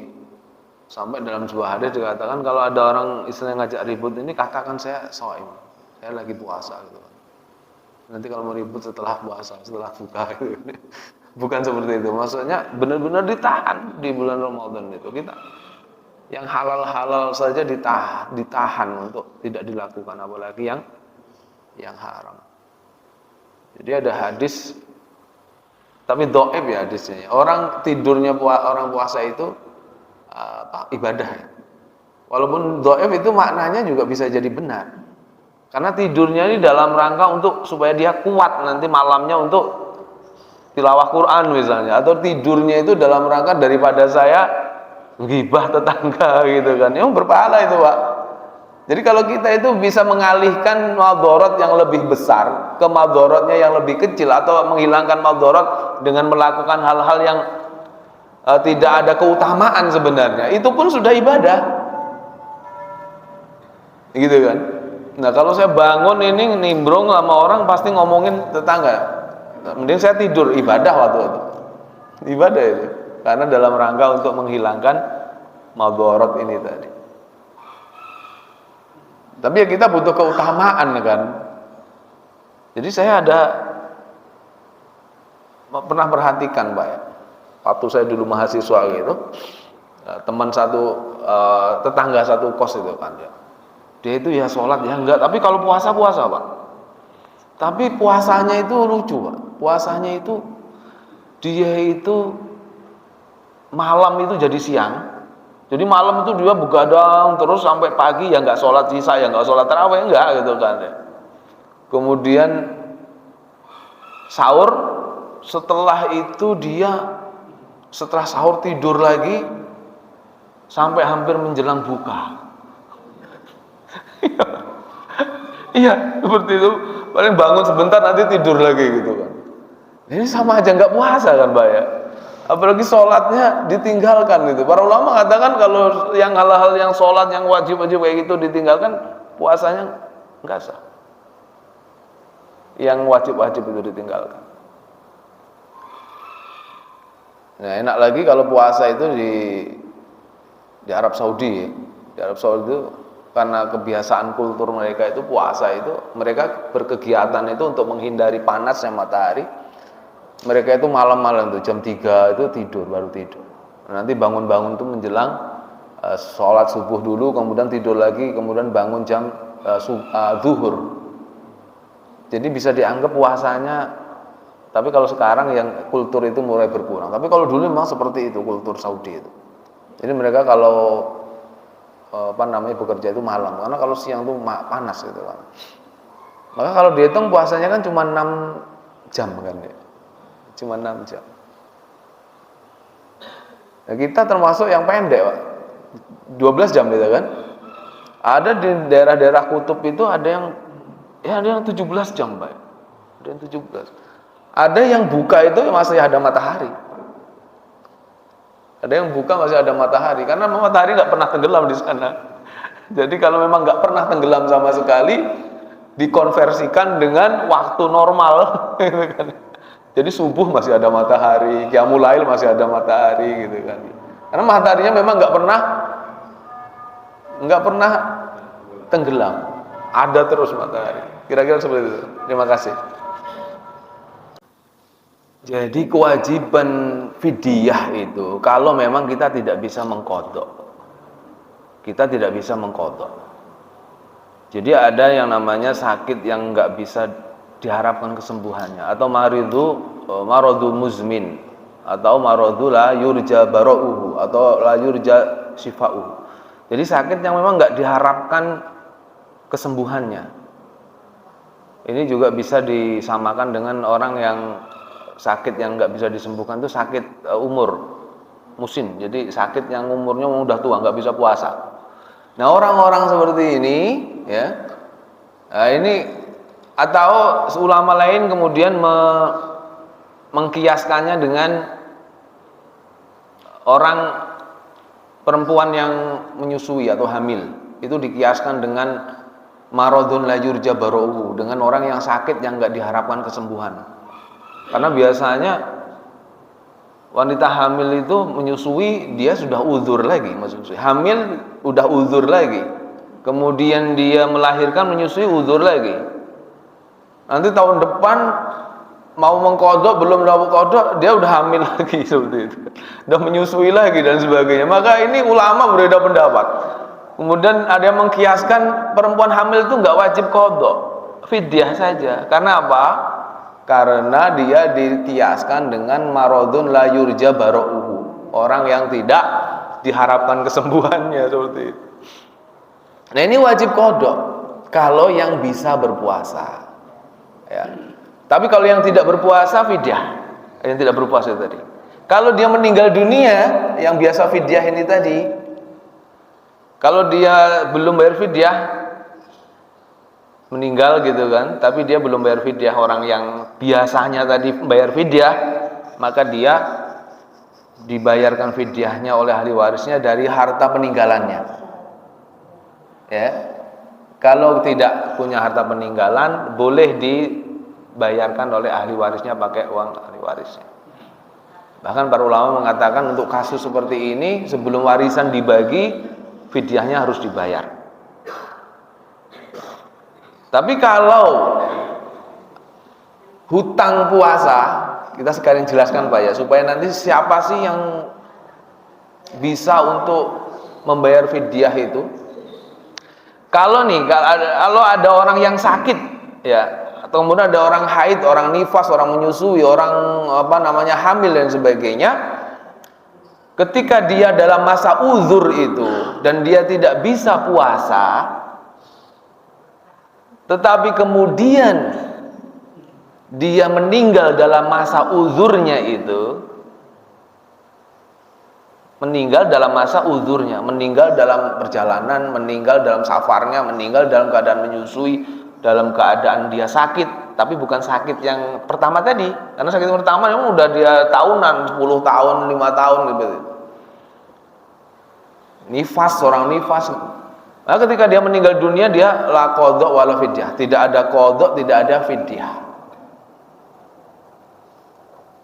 sampai dalam sebuah hadis dikatakan kalau ada orang istilahnya ngajak ribut ini, katakan saya shaim, saya lagi puasa gitu. Nanti kalau mau ribut setelah puasa, setelah buka gitu. Bukan seperti itu. Maksudnya benar-benar ditahan di bulan Ramadan itu. Kita yang halal-halal saja ditahan untuk tidak dilakukan, apalagi yang haram. Jadi ada hadis, tapi dhaif ya hadisnya. Orang tidurnya orang puasa itu ibadah. Walaupun dhaif itu maknanya juga bisa jadi benar. Karena tidurnya ini dalam rangka untuk supaya dia kuat nanti malamnya untuk tilawah Quran misalnya, atau tidurnya itu dalam rangka daripada saya ghibah tetangga gitu kan. Yang berpahala itu, Pak. Jadi kalau kita itu bisa mengalihkan madharat yang lebih besar ke madharatnya yang lebih kecil, atau menghilangkan madharat dengan melakukan hal-hal yang tidak ada keutamaan sebenarnya, itu pun sudah ibadah. Gitu kan. Nah, kalau saya bangun ini nimbrung sama orang pasti ngomongin tetangga. Mending saya tidur, ibadah waktu itu. Ibadah itu. Karena dalam rangka untuk menghilangkan madharat ini tadi. Tapi ya kita butuh keutamaan kan. Jadi saya pernah perhatikan, Pak ya. Waktu saya dulu mahasiswa gitu, teman tetangga satu kos itu kan ya. Dia itu ya sholat ya enggak, tapi kalau puasa Pak. Tapi puasanya itu lucu, Pak. Puasanya itu dia itu malam itu jadi siang. Jadi malam itu dia begadang terus sampai pagi, ya enggak sholat isya, ya enggak sholat tarawih, enggak gitu kan ya. Kemudian sahur, setelah itu setelah sahur tidur lagi sampai hampir menjelang buka. Iya, seperti itu. Paling bangun sebentar nanti tidur lagi gitu kan. Ini sama aja nggak puasa kan, Pak ya. Apalagi sholatnya ditinggalkan gitu. Para ulama katakan kalau yang hal-hal yang sholat yang wajib-wajib kayak gitu ditinggalkan, puasanya nggak sah. Yang wajib-wajib itu ditinggalkan. Nah, enak lagi kalau puasa itu di Arab Saudi ya. Di Arab Saudi itu karena kebiasaan kultur mereka itu puasa itu, mereka berkegiatan itu untuk menghindari panasnya matahari. Mereka itu malam-malam tuh jam 3 itu baru tidur. Nanti bangun-bangun tuh menjelang sholat subuh dulu, kemudian tidur lagi, kemudian bangun jam zuhur. Jadi bisa dianggap puasanya. Tapi kalau sekarang yang kultur itu mulai berkurang. Tapi kalau dulu memang seperti itu kultur Saudi itu. Jadi mereka kalau bekerja itu malam, karena kalau siang itu panas gitu kan. Maka kalau dihitung puasanya kan cuma 6 jam kan ya. Cuma 6 jam. Nah, kita termasuk yang pendek, Pak. 12 jam gitu kan. Ada di daerah-daerah kutub itu ada yang 17 jam, Pak. Ada yang 17. Ada yang buka itu masih ada matahari. Ada yang buka masih ada matahari, karena matahari nggak pernah tenggelam di sana. Jadi kalau memang nggak pernah tenggelam sama sekali, dikonversikan dengan waktu normal. Jadi subuh masih ada matahari, qiyamul lail masih ada matahari gitu kan. Karena mataharinya memang nggak pernah tenggelam, ada terus matahari. Kira-kira seperti itu. Terima kasih. Jadi kewajiban fidyah itu kalau memang kita tidak bisa mengqadha. Kita tidak bisa mengqadha. Jadi ada yang namanya sakit yang enggak bisa diharapkan kesembuhannya, atau maradu muzmin, atau maradu la yurja bara'uhu, atau la yurja shifa'uhu. Jadi sakit yang memang enggak diharapkan kesembuhannya. Ini juga bisa disamakan dengan orang yang sakit yang nggak bisa disembuhkan itu sakit umur musim. Jadi sakit yang umurnya udah tua, nggak bisa puasa. Nah, orang-orang seperti ini ya, ini atau ulama lain kemudian mengkiaskannya dengan orang perempuan yang menyusui atau hamil. Itu dikiaskan dengan maradun la yurja bara'uhu, dengan orang yang sakit yang nggak diharapkan kesembuhan. Karena biasanya wanita hamil itu menyusui, dia sudah uzur lagi, maksudnya hamil udah uzur lagi, kemudian dia melahirkan menyusui uzur lagi. Nanti tahun depan mau mengkodok, belum mau kodok, dia udah hamil lagi seperti itu, udah menyusui lagi dan sebagainya. Maka ini ulama berbeda pendapat. Kemudian ada yang mengkiaskan perempuan hamil itu nggak wajib kodok, fidyah saja. Karena apa? Karena dia dikiaskan dengan marodun la yurja bara'uhu, orang yang tidak diharapkan kesembuhannya seperti itu. Nah ini wajib kodok kalau yang bisa berpuasa, ya. Tapi kalau yang tidak berpuasa fidyah, yang tidak berpuasa tadi. Kalau dia meninggal dunia, yang biasa fidyah ini tadi, kalau dia belum bayar fidyah, meninggal gitu kan, tapi dia belum bayar fidyah, orang yang biasanya tadi bayar fidyah, maka dia dibayarkan fidyahnya oleh ahli warisnya dari harta peninggalannya. Ya. Kalau tidak punya harta peninggalan, boleh dibayarkan oleh ahli warisnya pakai uang ahli warisnya. Bahkan para ulama mengatakan untuk kasus seperti ini, sebelum warisan dibagi, fidyahnya harus dibayar. Tapi kalau hutang puasa, kita sekarang jelaskan Pak ya, supaya nanti siapa sih yang bisa untuk membayar fidyah itu. Kalau ada orang yang sakit ya, atau kemudian ada orang haid, orang nifas, orang menyusui, orang hamil dan sebagainya, ketika dia dalam masa uzur itu dan dia tidak bisa puasa, tetapi kemudian dia meninggal dalam masa uzurnya itu, meninggal dalam perjalanan, meninggal dalam safarnya, meninggal dalam keadaan menyusui, dalam keadaan dia sakit, tapi bukan sakit yang pertama tadi, karena sakit yang pertama memang udah dia tahunan, 10 tahun, 5 tahun gitu. Orang nifas. Nah, ketika dia meninggal dunia, dia la qadha wala fidyah, tidak ada qadha, tidak ada fidyah.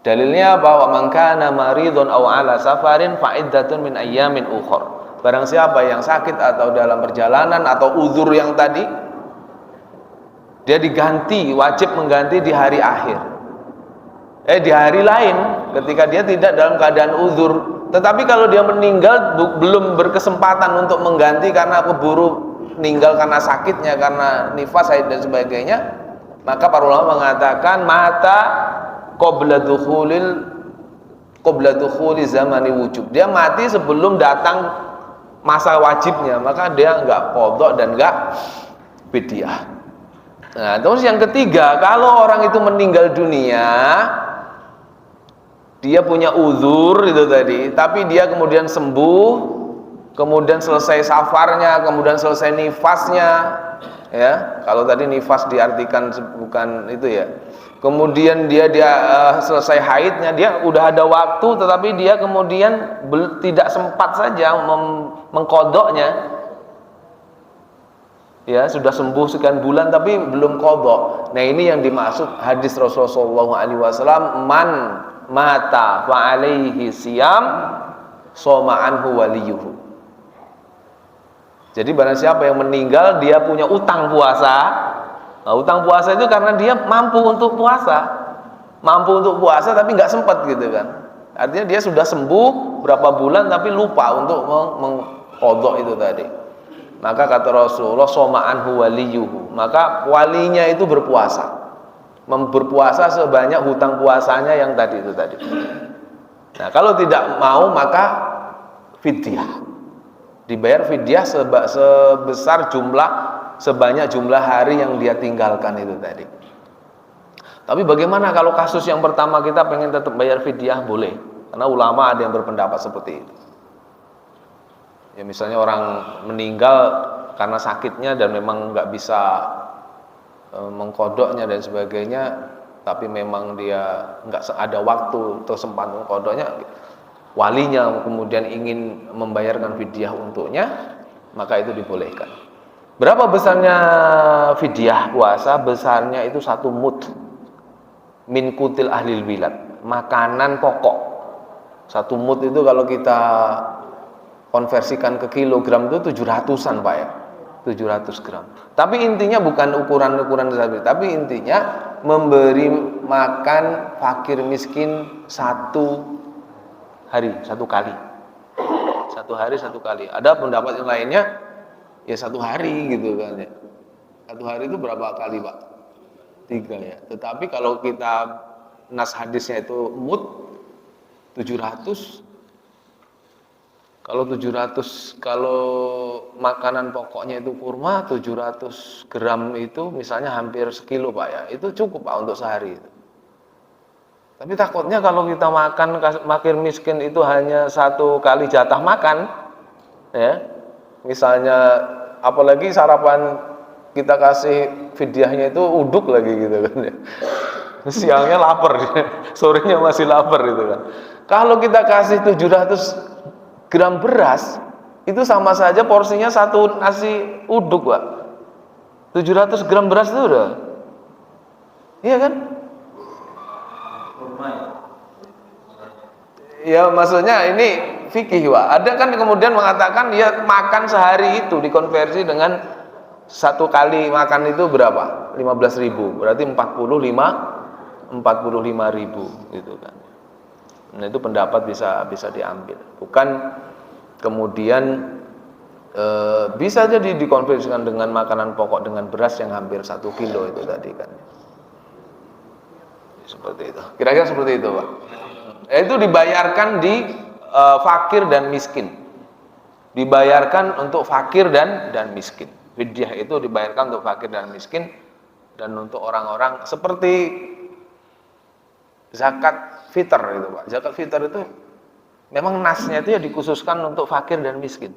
Dalilnya apa? Wa man kana maridun aw ala safarin fa iddatun min ayyamin ukhra. Barang siapa yang sakit atau dalam perjalanan atau uzur yang tadi, dia diganti, wajib mengganti di hari akhir. Di hari lain ketika dia tidak dalam keadaan uzur. Tetapi kalau dia meninggal belum berkesempatan untuk mengganti karena keburu meninggal karena sakitnya, karena nifas, haid dan sebagainya, maka para ulama mengatakan mata qabla dukhuli zamani wujub. Dia mati sebelum datang masa wajibnya, maka dia enggak qadha dan enggak fidyah. Nah, terus yang ketiga, kalau orang itu meninggal dunia, dia punya uzur itu tadi, tapi dia kemudian sembuh, kemudian selesai safarnya, kemudian selesai nifasnya, ya. Kalau tadi nifas diartikan bukan itu ya. Kemudian dia selesai haidnya, dia udah ada waktu, tetapi dia kemudian tidak sempat saja mengkodoknya. Ya, sudah sembuh sekian bulan tapi belum kodok. Nah, ini yang dimaksud hadis Rasulullah SAW, man mata fa alaihi siyam soma anhu waliyuhu. Jadi barang siapa yang meninggal, dia punya utang puasa. Nah, utang puasa itu karena dia mampu untuk puasa tapi nggak sempat gitu kan. Artinya dia sudah sembuh berapa bulan tapi lupa untuk mengqadha itu tadi. Maka kata Rasulullah, soma anhu waliyuhu, maka walinya itu berpuasa sebanyak hutang puasanya yang tadi itu tadi. Nah, kalau tidak mau maka fidyah, dibayar fidyah sebesar sebanyak jumlah hari yang dia tinggalkan itu tadi. Tapi bagaimana kalau kasus yang pertama kita pengen tetap bayar fidyah? Boleh, karena ulama ada yang berpendapat seperti itu. Ya, misalnya orang meninggal karena sakitnya dan memang nggak bisa mengkodoknya dan sebagainya, tapi memang dia nggak ada waktu atau sempat mengkodoknya, walinya kemudian ingin membayarkan fidyah untuknya, maka itu dibolehkan. Berapa besarnya fidyah puasa? Besarnya itu 1 mud min kutil ahlil bilad, makanan pokok. 1 mud itu kalau kita konversikan ke kilogram itu 700-an Pak ya, 700 gram. Tapi intinya bukan ukuran-ukuran tapi intinya memberi makan fakir miskin satu hari, satu kali. Satu hari, satu kali. Ada pendapat yang lainnya, ya satu hari gitu kan ya. Satu hari itu berapa kali Pak? 3 ya. Tetapi kalau kita nas hadisnya itu mud 700. Kalau 700, kalau makanan pokoknya itu kurma 700 gram itu misalnya hampir sekilo Pak ya. Itu cukup Pak untuk sehari itu. Tapi takutnya kalau kita makan fakir miskin itu hanya satu kali jatah makan ya. Misalnya apalagi sarapan kita kasih fidyahnya itu uduk lagi gitu kan ya. Siangnya lapar, sorenya masih lapar gitu kan. Kalau kita kasih 700 gram beras, itu sama saja porsinya satu nasi uduk Pak. 700 gram beras itu udah, iya kan? Ya maksudnya ini fikih Pak. Ada kan kemudian mengatakan dia makan sehari itu dikonversi dengan satu kali makan itu berapa? 15.000, berarti 45.000 gitu kan. Nah itu pendapat bisa diambil. Bukan kemudian bisa jadi dikonversikan dengan makanan pokok dengan beras yang hampir 1 kilo itu tadi kan. Seperti itu. Kira-kira seperti itu Pak. Itu dibayarkan di fakir dan miskin. Dibayarkan untuk fakir dan miskin. Fidyah itu dibayarkan untuk fakir dan miskin dan untuk orang-orang seperti zakat fitr itu Pak. Zakat fitr itu memang nasnya itu ya dikhususkan untuk fakir dan miskin.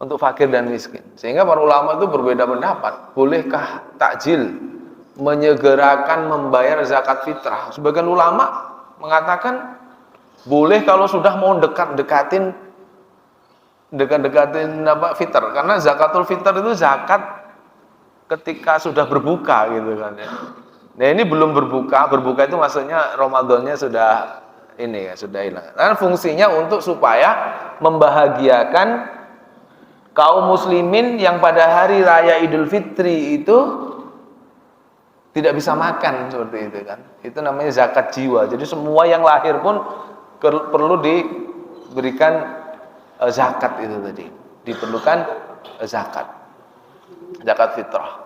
Untuk fakir dan miskin. Sehingga para ulama itu berbeda pendapat. Bolehkah takjil menyegerakan membayar zakat fitrah? Sebagian ulama mengatakan boleh kalau sudah mau dekatin apa fitr, karena zakatul fitr itu zakat ketika sudah berbuka gitu kan ya. Nah ini belum berbuka itu maksudnya Ramadannya sudah ini ya, sudah hilang. Karena fungsinya untuk supaya membahagiakan kaum muslimin yang pada hari raya Idul Fitri itu tidak bisa makan seperti itu kan. Itu namanya zakat jiwa. Jadi semua yang lahir pun perlu diberikan zakat itu tadi. Diperlukan zakat fitrah.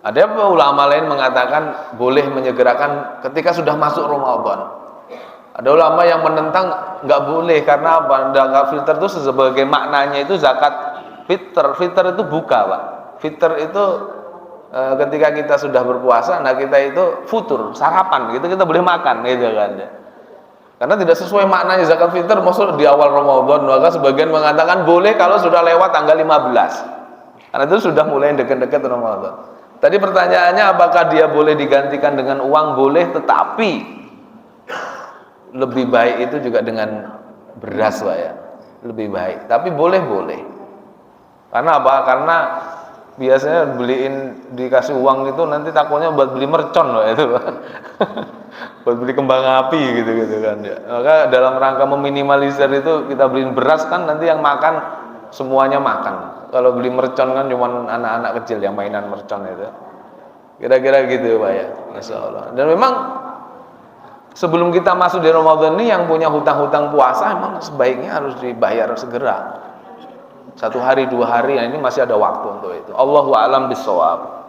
Ada ulama lain mengatakan boleh menyegerakan ketika sudah masuk Ramadan. Ada ulama yang menentang nggak boleh karena zakat fitr itu sebagai maknanya itu zakat fitr. Fitr itu buka Pak. Fitr itu ketika kita sudah berpuasa, nah kita itu futur, sarapan gitu, kita boleh makan gitu kan ya. Karena tidak sesuai maknanya zakat fitr maksud di awal Ramadan, maka sebagian mengatakan boleh kalau sudah lewat tanggal 15. Karena itu sudah mulai dekat-dekat Ramadan. Tadi pertanyaannya apakah dia boleh digantikan dengan uang? Boleh, tetapi lebih baik itu juga dengan beras Pak ya. Lebih baik, tapi boleh. Karena apa? Karena biasanya dikasih uang itu nanti takutnya buat beli mercon loh itu Pak. Buat beli kembang api gitu kan ya. Maka dalam rangka meminimalisir itu kita beliin beras kan nanti yang makan semuanya makan. Kalau beli mercon kan cuma anak-anak kecil yang mainan mercon itu. Kira-kira gitu Pak ya. Masyaallah. Dan memang sebelum kita masuk di Ramadan ini yang punya hutang-hutang puasa memang sebaiknya harus dibayar segera. 1 hari 2 hari, ini masih ada waktu untuk itu. Allahu a'lam bishawab.